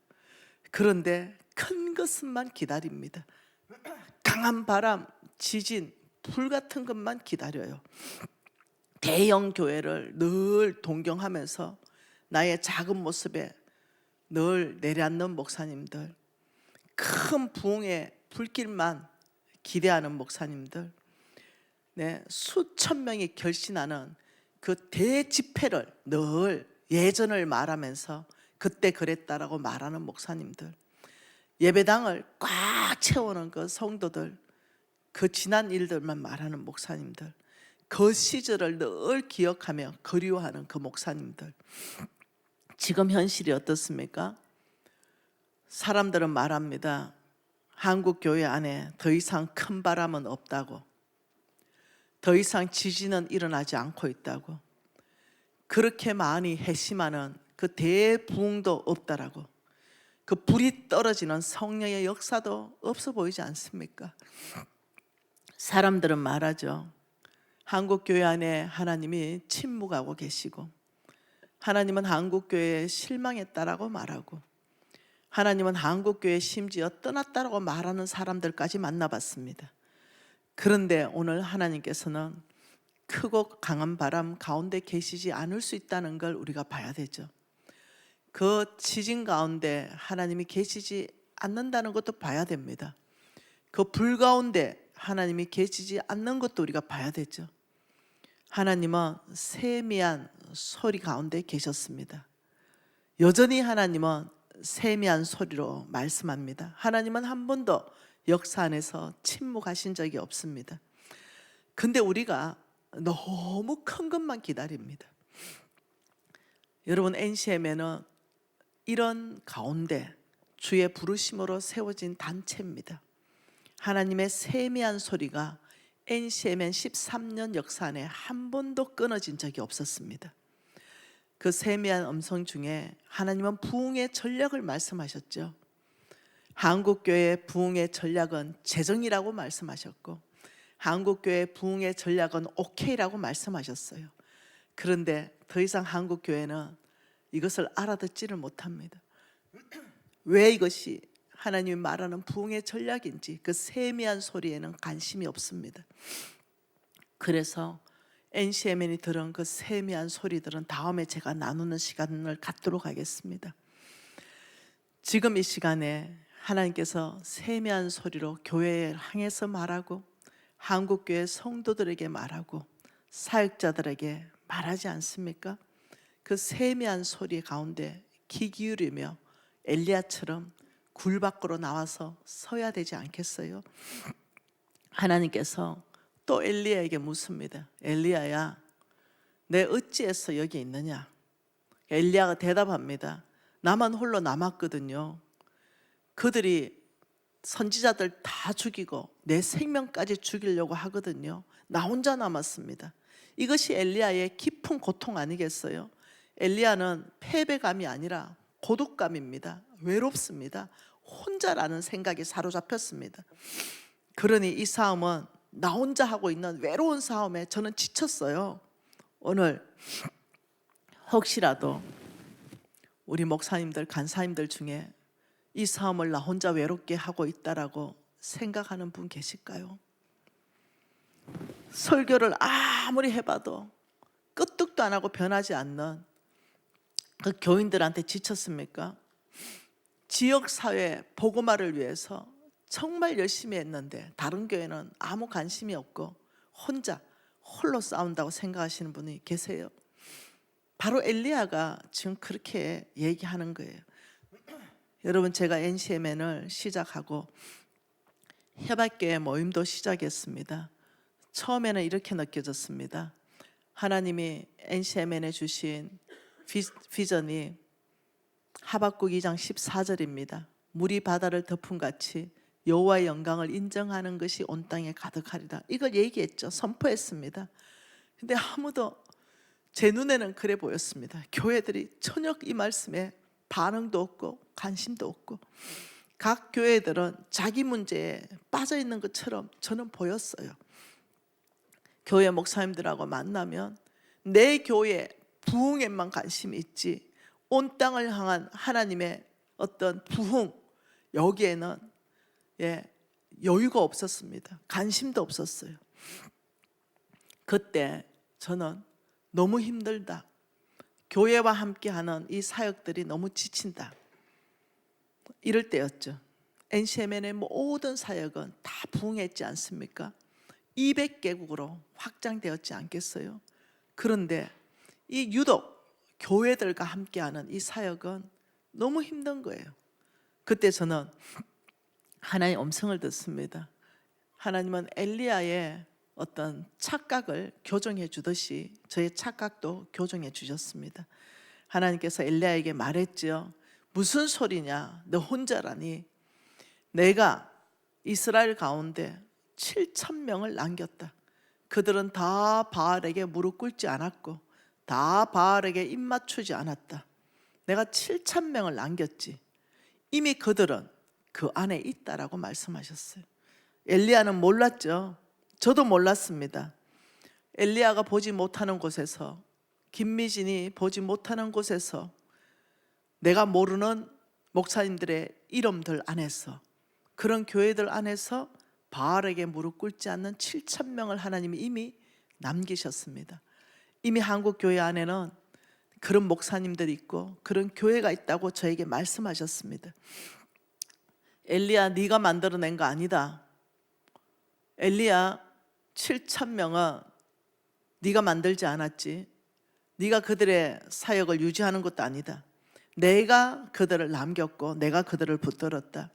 그런데 큰 것만 기다립니다. 강한 바람, 지진, 불 같은 것만 기다려요. 대형 교회를 늘 동경하면서 나의 작은 모습에 늘 내려앉는 목사님들, 큰 부흥의 불길만 기대하는 목사님들, 네, 수천 명이 결신하는 그 대집회를 늘 예전을 말하면서 그때 그랬다라고 말하는 목사님들, 예배당을 꽉 채우는 그 성도들, 그 지난 일들만 말하는 목사님들, 그 시절을 늘 기억하며 그리워하는 그 목사님들. 지금 현실이 어떻습니까? 사람들은 말합니다. 한국 교회 안에 더 이상 큰 바람은 없다고, 더 이상 지진은 일어나지 않고 있다고, 그렇게 많이 회심하는 그 대부흥도 없다라고, 그 불이 떨어지는 성령의 역사도 없어 보이지 않습니까? 사람들은 말하죠. 한국교회 안에 하나님이 침묵하고 계시고, 하나님은 한국교회에 실망했다라고 말하고, 하나님은 한국교회에 심지어 떠났다라고 말하는 사람들까지 만나봤습니다. 그런데 오늘 하나님께서는 크고 강한 바람 가운데 계시지 않을 수 있다는 걸 우리가 봐야 되죠. 그 지진 가운데 하나님이 계시지 않는다는 것도 봐야 됩니다. 그 불 가운데 하나님이 계시지 않는 것도 우리가 봐야 되죠. 하나님은 세미한 소리 가운데 계셨습니다. 여전히 하나님은 세미한 소리로 말씀합니다. 하나님은 한 번도 역사 안에서 침묵하신 적이 없습니다. 근데 우리가 너무 큰 것만 기다립니다. 여러분, NCM에는 이런 가운데 주의 부르심으로 세워진 단체입니다. 하나님의 세미한 소리가 NCMN 13년 역사 안에 한 번도 끊어진 적이 없었습니다. 그 세미한 음성 중에 하나님은 부흥의 전략을 말씀하셨죠. 한국교회의 부흥의 전략은 재정이라고 말씀하셨고, 한국교회의 부흥의 전략은 오케이라고 말씀하셨어요. 그런데 더 이상 한국교회는 이것을 알아듣지를 못합니다. 왜 이것이 하나님이 말하는 부흥의 전략인지 그 세미한 소리에는 관심이 없습니다. 그래서 NCMN이 들은 그 세미한 소리들은 다음에 제가 나누는 시간을 갖도록 하겠습니다. 지금 이 시간에 하나님께서 세미한 소리로 교회에 향해서 말하고 한국교회 성도들에게 말하고 사역자들에게 말하지 않습니까? 그 세미한 소리 가운데 귀 기울이며 엘리야처럼 굴 밖으로 나와서 서야 되지 않겠어요? 하나님께서 또 엘리야에게 묻습니다. 엘리야야, 내 어찌해서 여기 있느냐? 엘리야가 대답합니다. 나만 홀로 남았거든요. 그들이 선지자들 다 죽이고 내 생명까지 죽이려고 하거든요. 나 혼자 남았습니다. 이것이 엘리야의 깊은 고통 아니겠어요? 엘리야는 패배감이 아니라 고독감입니다. 외롭습니다. 혼자라는 생각이 사로잡혔습니다. 그러니 이 싸움은 나 혼자 하고 있는 외로운 싸움에 저는 지쳤어요. 오늘 혹시라도 우리 목사님들, 간사님들 중에 이 싸움을 나 혼자 외롭게 하고 있다라고 생각하는 분 계실까요? 설교를 아무리 해봐도 끄떡도 안 하고 변하지 않는 그 교인들한테 지쳤습니까? 지역사회 복음화를 위해서 정말 열심히 했는데 다른 교회는 아무 관심이 없고 홀로 싸운다고 생각하시는 분이 계세요. 바로 엘리야가 지금 그렇게 얘기하는 거예요. 여러분, 제가 NCMN을 시작하고 해박교회 모임도 시작했습니다. 처음에는 이렇게 느껴졌습니다. 하나님이 NCMN에 주신 비전이 하박국 2장 14절입니다. 물이 바다를 덮음같이 여호와의 영광을 인정하는 것이 온 땅에 가득하리라. 이걸 얘기했죠. 선포했습니다. 근데 아무도 제 눈에는 그래 보였습니다. 교회들이 전혀 이 말씀에 반응도 없고 관심도 없고 각 교회들은 자기 문제에 빠져 있는 것처럼 저는 보였어요. 교회 목사님들하고 만나면 내 교회 부흥에만 관심이 있지 온 땅을 향한 하나님의 어떤 부흥 여기에는 여유가 없었습니다. 관심도 없었어요. 그때 저는 너무 힘들다. 교회와 함께하는 이 사역들이 너무 지친다. 이럴 때였죠. NCMN의 모든 사역은 다 부흥했지 않습니까? 200개국으로 확장되었지 않겠어요? 그런데 이 유독 교회들과 함께하는 이 사역은 너무 힘든 거예요. 그때 저는 하나님의 음성을 듣습니다. 하나님은 엘리야의 어떤 착각을 교정해 주듯이 저의 착각도 교정해 주셨습니다. 하나님께서 엘리야에게 말했죠. 무슨 소리냐? 너 혼자라니. 내가 이스라엘 가운데 7,000명을 남겼다. 그들은 다 바알에게 무릎 꿇지 않았고 다 바알에게 입 맞추지 않았다. 내가 7,000명을 남겼지. 이미 그들은 그 안에 있다라고 말씀하셨어요. 엘리야는 몰랐죠. 저도 몰랐습니다. 엘리야가 보지 못하는 곳에서, 김미진이 보지 못하는 곳에서, 내가 모르는 목사님들의 이름들 안에서, 그런 교회들 안에서 바알에게 무릎 꿇지 않는 7,000명을 하나님이 이미 남기셨습니다. 이미 한국 교회 안에는 그런 목사님들이 있고 그런 교회가 있다고 저에게 말씀하셨습니다. 엘리야, 네가 만들어낸 거 아니다. 엘리야, 7,000명은 네가 만들지 않았지. 네가 그들의 사역을 유지하는 것도 아니다. 내가 그들을 남겼고 내가 그들을 붙들었다.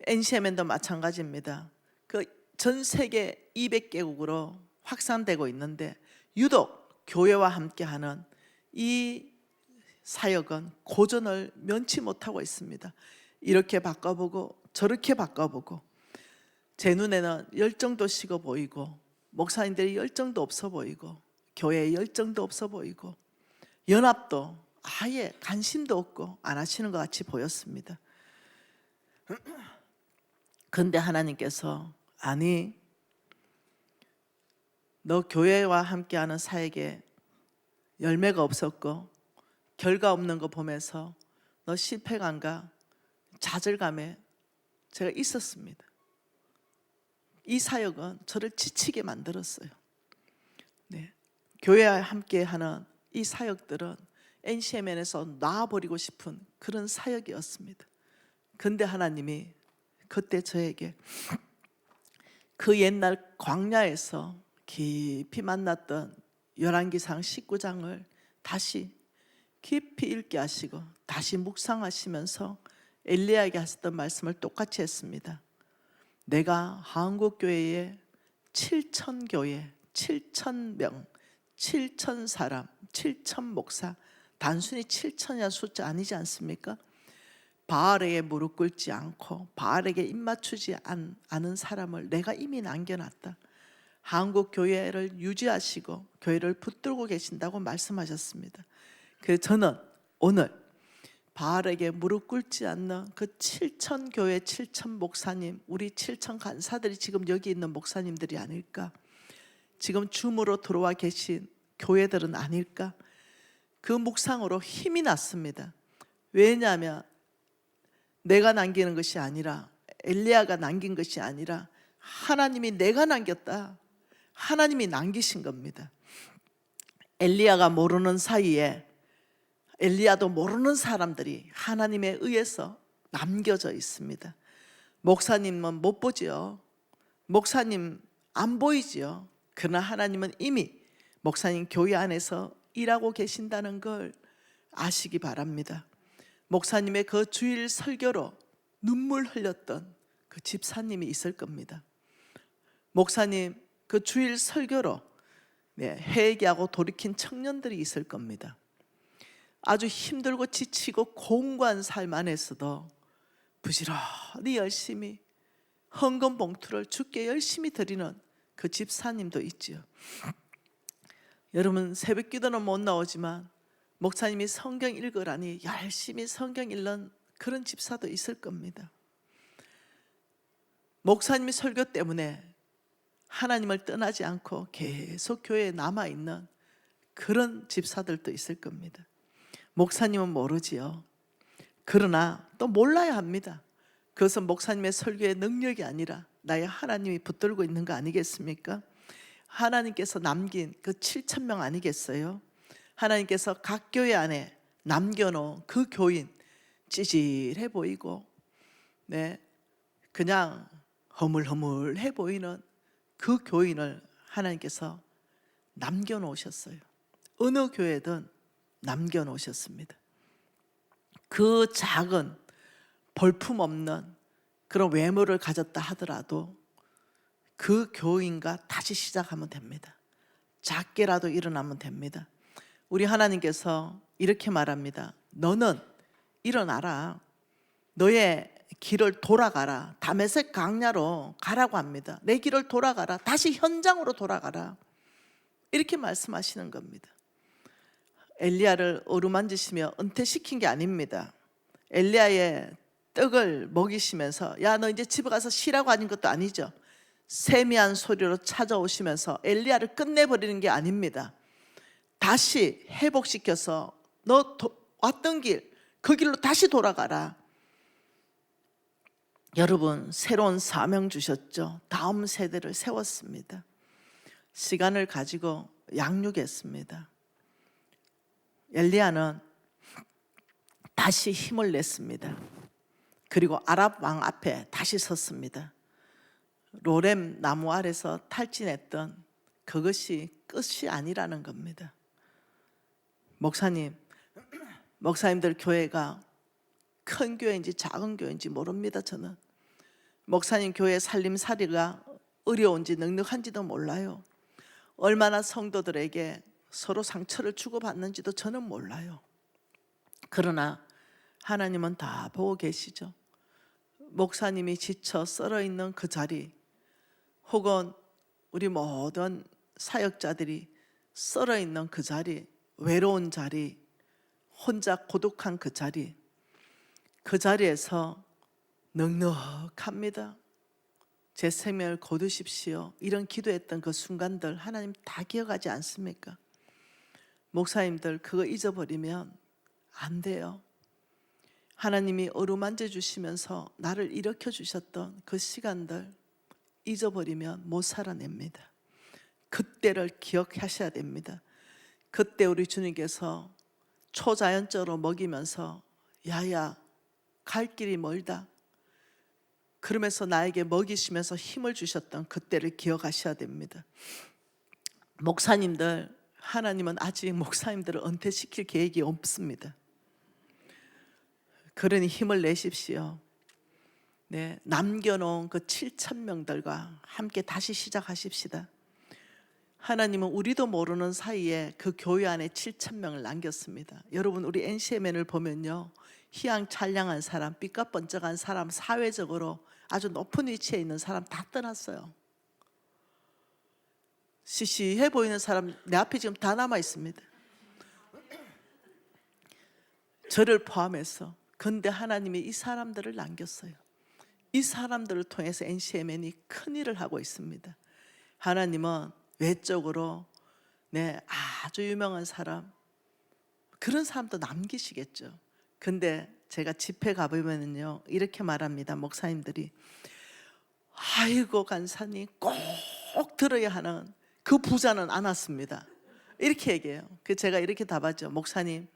NCMN도 마찬가지입니다. 그 전 세계 200개국으로 확산되고 있는데 유독 교회와 함께하는 이 사역은 고전을 면치 못하고 있습니다. 이렇게 바꿔보고 저렇게 바꿔보고 제 눈에는 열정도 식어 보이고 목사님들이 열정도 없어 보이고 교회에 열정도 없어 보이고 연합도 아예 관심도 없고 안 하시는 것 같이 보였습니다. 그런데 하나님께서 아니, 너 교회와 함께하는 사역에 열매가 없었고 결과 없는 거 보면서 너 실패감과 좌절감에 제가 있었습니다. 이 사역은 저를 지치게 만들었어요. 교회와 함께하는 이 사역들은 NCMN에서 놔버리고 싶은 그런 사역이었습니다. 근데 하나님이 그때 저에게 그 옛날 광야에서 깊이 만났던 열왕기상 19장을 다시 깊이 읽게 하시고 다시 묵상하시면서 엘리야에게 하셨던 말씀을 똑같이 했습니다. 내가 한국교회에 7,000교회, 7,000명, 7,000사람, 7,000목사, 단순히 7,000이라는 숫자 아니지 않습니까? 바알에게 무릎 꿇지 않고 바알에게 입맞추지 않은 사람을 내가 이미 남겨놨다. 한국 교회를 유지하시고 교회를 붙들고 계신다고 말씀하셨습니다. 그래서 저는 오늘 바알에게 무릎 꿇지 않는 그 7,000교회 7,000목사님, 우리 7,000간사들이 지금 여기 있는 목사님들이 아닐까, 지금 줌으로 들어와 계신 교회들은 아닐까, 그 묵상으로 힘이 났습니다. 왜냐하면 내가 남기는 것이 아니라, 엘리야가 남긴 것이 아니라 하나님이 내가 남겼다, 하나님이 남기신 겁니다. 엘리야가 모르는 사이에 엘리야도 모르는 사람들이 하나님에 의해서 남겨져 있습니다. 목사님은 못 보지요. 목사님 안 보이지요. 그러나 하나님은 이미 목사님 교회 안에서 일하고 계신다는 걸 아시기 바랍니다. 목사님의 그 주일 설교로 눈물 흘렸던 그 집사님이 있을 겁니다. 목사님 그 주일 설교로 회개하고 돌이킨 청년들이 있을 겁니다. 아주 힘들고 지치고 공고한 삶 안에서도 부지런히 열심히 헌금 봉투를 주께 열심히 드리는 그 집사님도 있지요. 여러분 새벽 기도는 못 나오지만 목사님이 성경 읽으라니 열심히 성경 읽는 그런 집사도 있을 겁니다. 목사님이 설교 때문에 하나님을 떠나지 않고 계속 교회에 남아있는 그런 집사들도 있을 겁니다. 목사님은 모르지요. 그러나 또 몰라야 합니다. 그것은 목사님의 설교의 능력이 아니라 나의 하나님이 붙들고 있는 거 아니겠습니까? 하나님께서 남긴 그 7,000명 아니겠어요? 하나님께서 각 교회 안에 남겨놓은 그 교인, 찌질해 보이고 그냥 허물허물해 보이는 그 교인을 하나님께서 남겨놓으셨어요. 어느 교회든 남겨놓으셨습니다. 그 작은 볼품없는 그런 외모를 가졌다 하더라도 그 교인과 다시 시작하면 됩니다. 작게라도 일어나면 됩니다. 우리 하나님께서 이렇게 말합니다. 너는 일어나라. 너의 길을 돌아가라. 다메섹 광야로 가라고 합니다. 내 길을 돌아가라. 다시 현장으로 돌아가라. 이렇게 말씀하시는 겁니다. 엘리야를 어루만지시며 은퇴시킨 게 아닙니다. 엘리야의 떡을 먹이시면서 야 너 이제 집에 가서 쉬라고 하는 것도 아니죠. 세미한 소리로 찾아오시면서 엘리야를 끝내버리는 게 아닙니다. 다시 회복시켜서 너 왔던 길, 그 길로 다시 돌아가라. 여러분 새로운 사명 주셨죠. 다음 세대를 세웠습니다. 시간을 가지고 양육했습니다. 엘리야는 다시 힘을 냈습니다. 그리고 아랍 왕 앞에 다시 섰습니다. 로렘 나무 아래서 탈진했던 그것이 끝이 아니라는 겁니다. 목사님들 교회가 큰 교회인지 작은 교회인지 모릅니다. 저는 목사님 교회 살림살이가 어려운지 넉넉한지도 몰라요. 얼마나 성도들에게 서로 상처를 주고받는지도 저는 몰라요. 그러나 하나님은 다 보고 계시죠. 목사님이 지쳐 썰어있는 그 자리, 혹은 우리 모든 사역자들이 썰어있는 그 자리, 외로운 자리, 혼자 고독한 그 자리, 그 자리에서 넉넉합니다. 제 생명을 거두십시오. 이런 기도했던 그 순간들 하나님 다 기억하지 않습니까? 목사님들 그거 잊어버리면 안 돼요. 하나님이 어루만져 주시면서 나를 일으켜 주셨던 그 시간들 잊어버리면 못 살아냅니다. 그때를 기억하셔야 됩니다. 그때 우리 주님께서 초자연적으로 먹이면서 야야 갈 길이 멀다 그러면서 나에게 먹이시면서 힘을 주셨던 그때를 기억하셔야 됩니다. 목사님들, 하나님은 아직 목사님들을 은퇴시킬 계획이 없습니다. 그러니 힘을 내십시오. 네, 남겨놓은 그 7,000명들과 함께 다시 시작하십시다. 하나님은 우리도 모르는 사이에 그 교회 안에 7,000명을 남겼습니다. 여러분, 우리 NCMN을 보면요, 희양찬량한 사람, 삐까번쩍한 사람, 사회적으로 아주 높은 위치에 있는 사람 다 떠났어요. 시시해 보이는 사람 내 앞에 지금 다 남아 있습니다. 저를 포함해서. 근데 하나님이 이 사람들을 남겼어요. 이 사람들을 통해서 NCMN이 큰 일을 하고 있습니다. 하나님은 외적으로 아주 유명한 사람, 그런 사람도 남기시겠죠. 근데 제가 집회 가보면요 이렇게 말합니다. 목사님들이 아이고 간사님 꼭 들어야 하는 그 부자는 안 왔습니다. 이렇게 얘기해요. 그 제가 이렇게 답하죠. 목사님,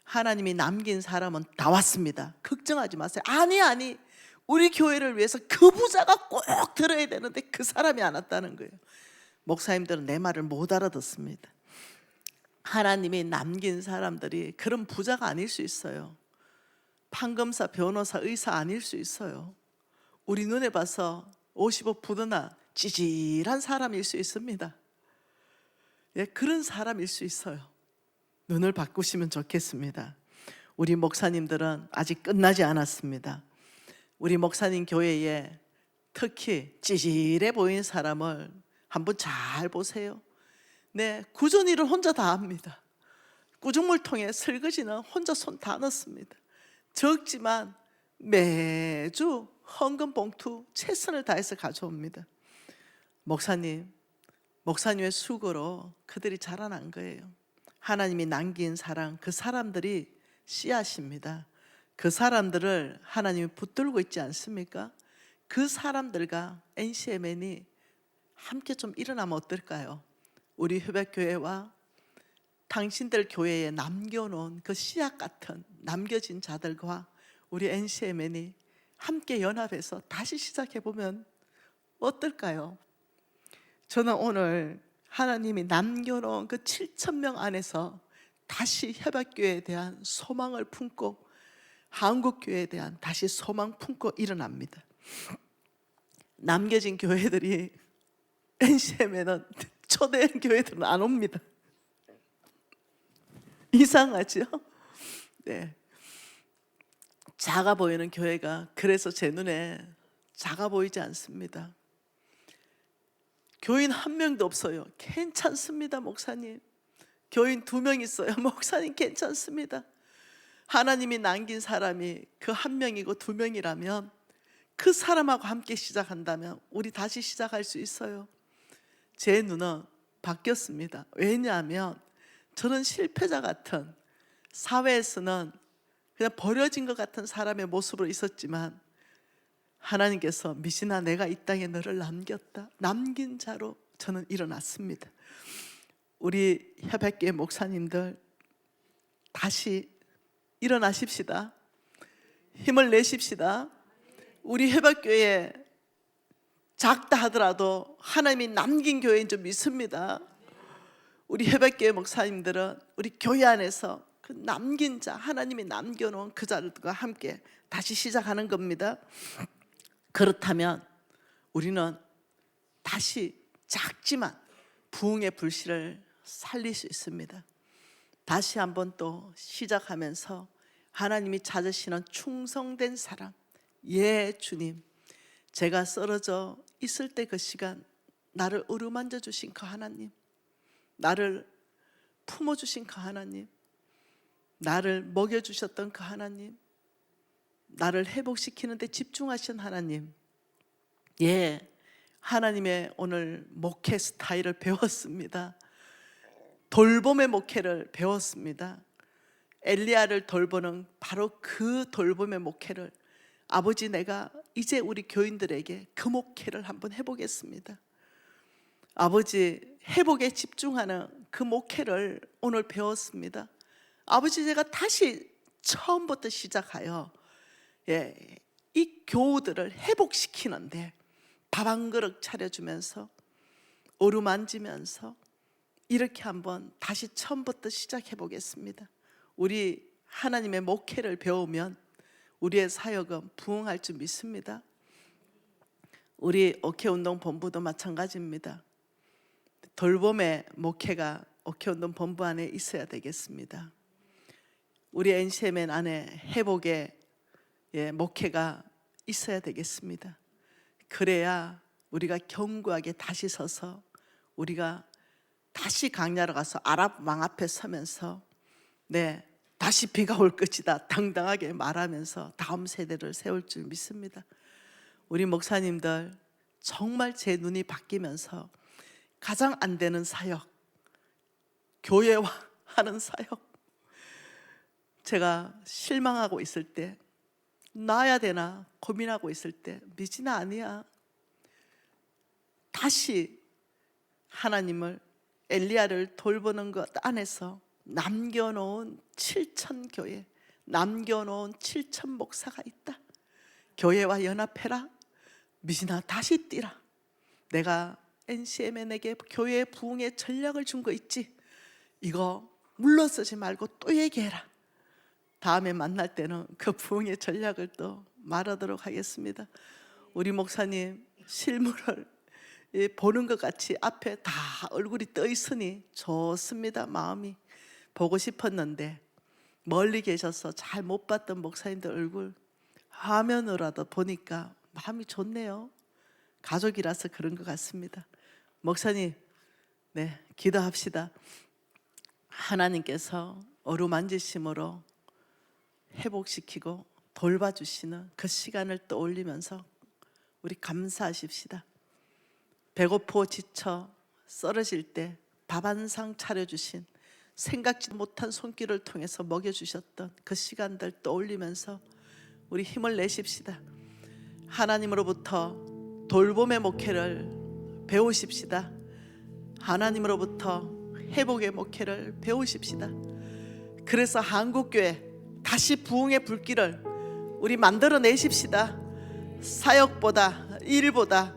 하나님이 남긴 사람은 다 왔습니다. 걱정하지 마세요. 아니 우리 교회를 위해서 그 부자가 꼭 들어야 되는데 그 사람이 안 왔다는 거예요. 목사님들은 내 말을 못 알아듣습니다. 하나님이 남긴 사람들이 그런 부자가 아닐 수 있어요. 판검사, 변호사, 의사 아닐 수 있어요. 우리 눈에 봐서 55 부드나 찌질한 사람일 수 있습니다. 예, 그런 사람일 수 있어요. 눈을 바꾸시면 좋겠습니다. 우리 목사님들은 아직 끝나지 않았습니다. 우리 목사님 교회에 특히 찌질해 보이는 사람을 한번 잘 보세요. 네, 구전 일을 혼자 다 합니다. 구정물통에 설거지는 혼자 손 다 넣습니다. 적지만 매주 헌금 봉투 최선을 다해서 가져옵니다. 목사님의 수고로 그들이 자라난 거예요. 하나님이 남긴 사랑, 그 사람들이 씨앗입니다. 그 사람들을 하나님이 붙들고 있지 않습니까? 그 사람들과 NCMN이 함께 좀 일어나면 어떨까요? 우리 협약교회와 당신들 교회에 남겨놓은 그 씨앗 같은 남겨진 자들과 우리 NCMN이 함께 연합해서 다시 시작해보면 어떨까요? 저는 오늘 하나님이 남겨놓은 그 7,000명 안에서 다시 협약교회에 대한 소망을 품고 한국교회에 대한 다시 소망 품고 일어납니다. 남겨진 교회들이 NCM에는 초대형 교회들은 안 옵니다. 이상하죠? 네. 작아 보이는 교회가 그래서 제 눈에 작아 보이지 않습니다. 교인 한 명도 없어요. 괜찮습니다, 목사님. 교인 2명 있어요. 목사님 괜찮습니다. 하나님이 남긴 사람이 그 1명이고 2명이라면 그 사람하고 함께 시작한다면 우리 다시 시작할 수 있어요. 제 눈은 바뀌었습니다. 왜냐하면 저는 실패자 같은, 사회에서는 그냥 버려진 것 같은 사람의 모습으로 있었지만 하나님께서 미신아 내가 이 땅에 너를 남겼다, 남긴 자로 저는 일어났습니다. 우리 협약교회 목사님들 다시 일어나십시다. 힘을 내십시다. 우리 협약교회 작다 하더라도 하나님이 남긴 교회인 줄 믿습니다. 우리 협약교회 목사님들은 우리 교회 안에서 그 남긴 자, 하나님이 남겨놓은 그 자들과 함께 다시 시작하는 겁니다. 그렇다면 우리는 다시 작지만 부흥의 불씨를 살릴 수 있습니다. 다시 한번 또 시작하면서 하나님이 찾으시는 충성된 사람, 예 주님, 제가 쓰러져 있을 때 그 시간 나를 어루만져 주신 그 하나님, 나를 품어주신 그 하나님, 나를 먹여주셨던 그 하나님, 나를 회복시키는 데 집중하신 하나님, 예, 하나님의 오늘 목회 스타일을 배웠습니다. 돌봄의 목회를 배웠습니다. 엘리야를 돌보는 바로 그 돌봄의 목회를 아버지 내가 이제 우리 교인들에게 그 목회를 한번 해보겠습니다. 아버지 회복에 집중하는 그 목회를 오늘 배웠습니다. 아버지, 제가 다시 처음부터 시작하여 이 교우들을 회복시키는데 밥 한 그릇 차려주면서 어루만지면서 이렇게 한번 다시 처음부터 시작해 보겠습니다. 우리 하나님의 목회를 배우면 우리의 사역은 부흥할 줄 믿습니다. 우리 옥회운동 본부도 마찬가지입니다. 돌봄의 목회가 옥회운동 본부 안에 있어야 되겠습니다. 우리 NCMN 안에 회복의 목회가 있어야 되겠습니다. 그래야 우리가 견고하게 다시 서서 우리가 다시 강야로 가서 아랍 왕 앞에 서면서 다시 비가 올 것이다 당당하게 말하면서 다음 세대를 세울 줄 믿습니다. 우리 목사님들 정말 제 눈이 바뀌면서 가장 안 되는 사역, 교회와 하는 사역, 제가 실망하고 있을 때, 놔야 되나 고민하고 있을 때, 미진아 아니야, 다시 하나님을, 엘리야를 돌보는 것 안에서 남겨놓은 7,000 교회, 남겨놓은 7,000 목사가 있다. 교회와 연합해라. 미진아 다시 뛰라. 내가 NCMN에게 교회의 부흥의 전략을 준 거 있지? 이거 물러서지 말고 또 얘기해라. 다음에 만날 때는 그 부흥의 전략을 또 말하도록 하겠습니다. 우리 목사님 실물을 보는 것 같이 앞에 다 얼굴이 떠 있으니 좋습니다. 마음이 보고 싶었는데 멀리 계셔서 잘 못 봤던 목사님들 얼굴 화면으로라도 보니까 마음이 좋네요. 가족이라서 그런 것 같습니다. 목사님, 기도합시다. 하나님께서 어루만지심으로 회복시키고 돌봐주시는 그 시간을 떠올리면서 우리 감사하십시다. 배고파 지쳐 쓰러질 때 밥 한 상 차려주신, 생각지 못한 손길을 통해서 먹여주셨던 그 시간들 떠올리면서 우리 힘을 내십시다. 하나님으로부터 돌봄의 목회를 배우십시다. 하나님으로부터 회복의 목회를 배우십시다. 그래서 한국교회 다시 부흥의 불길을 우리 만들어내십시다. 사역보다 일보다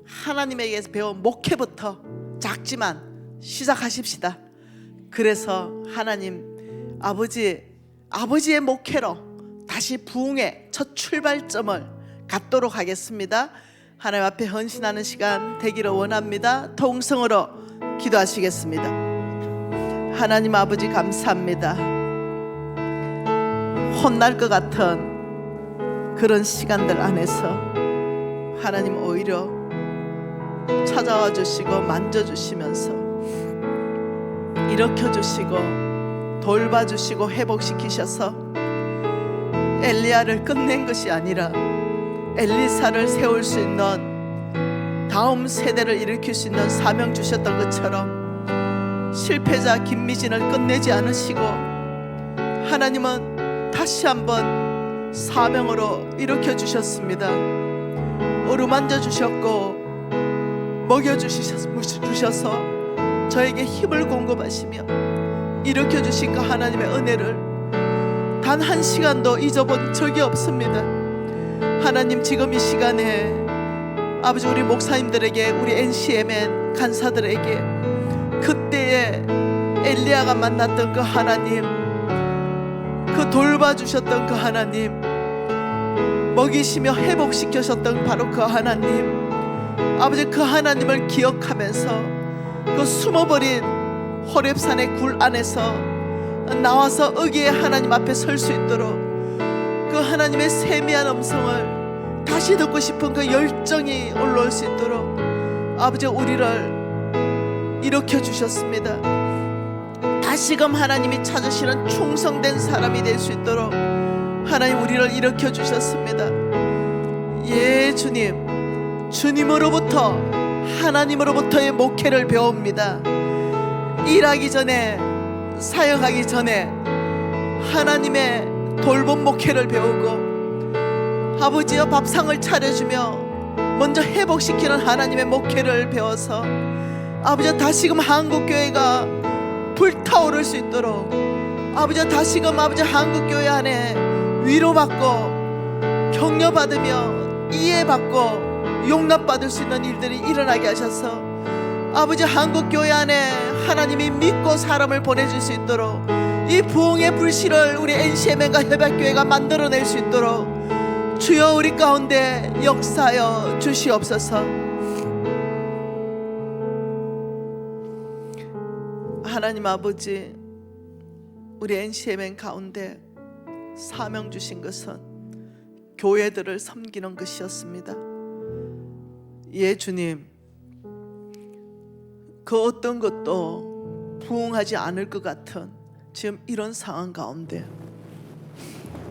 하나님에게서 배운 목회부터 작지만 시작하십시다. 그래서 하나님 아버지의 목회로 다시 부흥의 첫 출발점을 갖도록 하겠습니다. 하나님 앞에 헌신하는 시간 되기를 원합니다. 통성으로 기도하시겠습니다. 하나님 아버지 감사합니다. 혼날 것 같은 그런 시간들 안에서 하나님 오히려 찾아와 주시고 만져주시면서 일으켜주시고 돌봐주시고 회복시키셔서 엘리야를 끝낸 것이 아니라 엘리사를 세울 수 있는, 다음 세대를 일으킬 수 있는 사명 주셨던 것처럼 실패자 김미진을 끝내지 않으시고 하나님은 다시 한번 사명으로 일으켜 주셨습니다. 어루만져 주셨고 먹여 주셔서 저에게 힘을 공급하시며 일으켜 주신 그 하나님의 은혜를 단 한 시간도 잊어본 적이 없습니다. 하나님, 지금 이 시간에 아버지 우리 목사님들에게, 우리 NCMN 간사들에게 그때에 엘리야가 만났던 그 하나님, 그 돌봐주셨던 그 하나님, 먹이시며 회복시키셨던 바로 그 하나님, 아버지 그 하나님을 기억하면서 그 숨어버린 호렙산의 굴 안에서 나와서 의기의 하나님 앞에 설 수 있도록 그 하나님의 세미한 음성을 다시 듣고 싶은 그 열정이 올라올 수 있도록 아버지 우리를 일으켜 주셨습니다. 다시금 하나님이 찾으시는 충성된 사람이 될 수 있도록 하나님 우리를 일으켜 주셨습니다. 예, 주님으로부터, 하나님으로부터의 목회를 배웁니다. 일하기 전에, 사역하기 전에 하나님의 돌봄 목회를 배우고 아버지여 밥상을 차려주며 먼저 회복시키는 하나님의 목회를 배워서 아버지 다시금 한국교회가 불타오를 수 있도록 아버지 다시금 아버지 한국교회 안에 위로받고 격려받으며 이해받고 용납받을 수 있는 일들이 일어나게 하셔서 아버지 한국교회 안에 하나님이 믿고 사람을 보내줄 수 있도록 이 부흥의 불씨를 우리 NCM과 협약교회가 만들어낼 수 있도록 주여 우리 가운데 역사하여 주시옵소서. 하나님 아버지, 우리 NCMN 가운데 사명 주신 것은 교회들을 섬기는 것이었습니다. 예 주님, 그 어떤 것도 부응하지 않을 것 같은 지금 이런 상황 가운데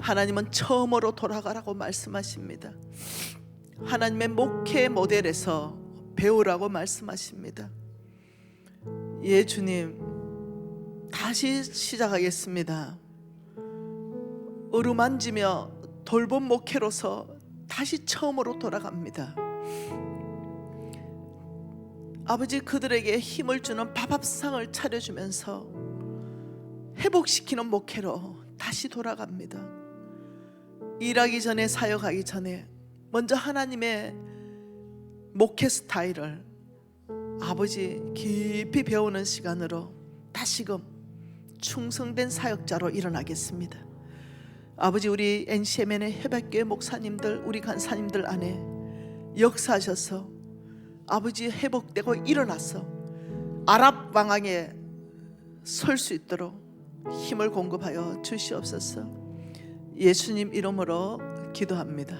하나님은 처음으로 돌아가라고 말씀하십니다. 하나님의 목회 모델에서 배우라고 말씀하십니다. 예 주님, 다시 시작하겠습니다. 어루만지며 돌봄 목회로서 다시 처음으로 돌아갑니다. 아버지, 그들에게 힘을 주는 밥합상을 차려주면서 회복시키는 목회로 다시 돌아갑니다. 일하기 전에, 사역하기 전에 먼저 하나님의 목회 스타일을 아버지 깊이 배우는 시간으로 다시금 충성된 사역자로 일어나겠습니다. 아버지, 우리 NCMN의 협약교회 목사님들, 우리 간사님들 안에 역사하셔서 아버지 회복되고 일어나서 아랍 왕왕에 설 수 있도록 힘을 공급하여 주시옵소서. 예수님 이름으로 기도합니다.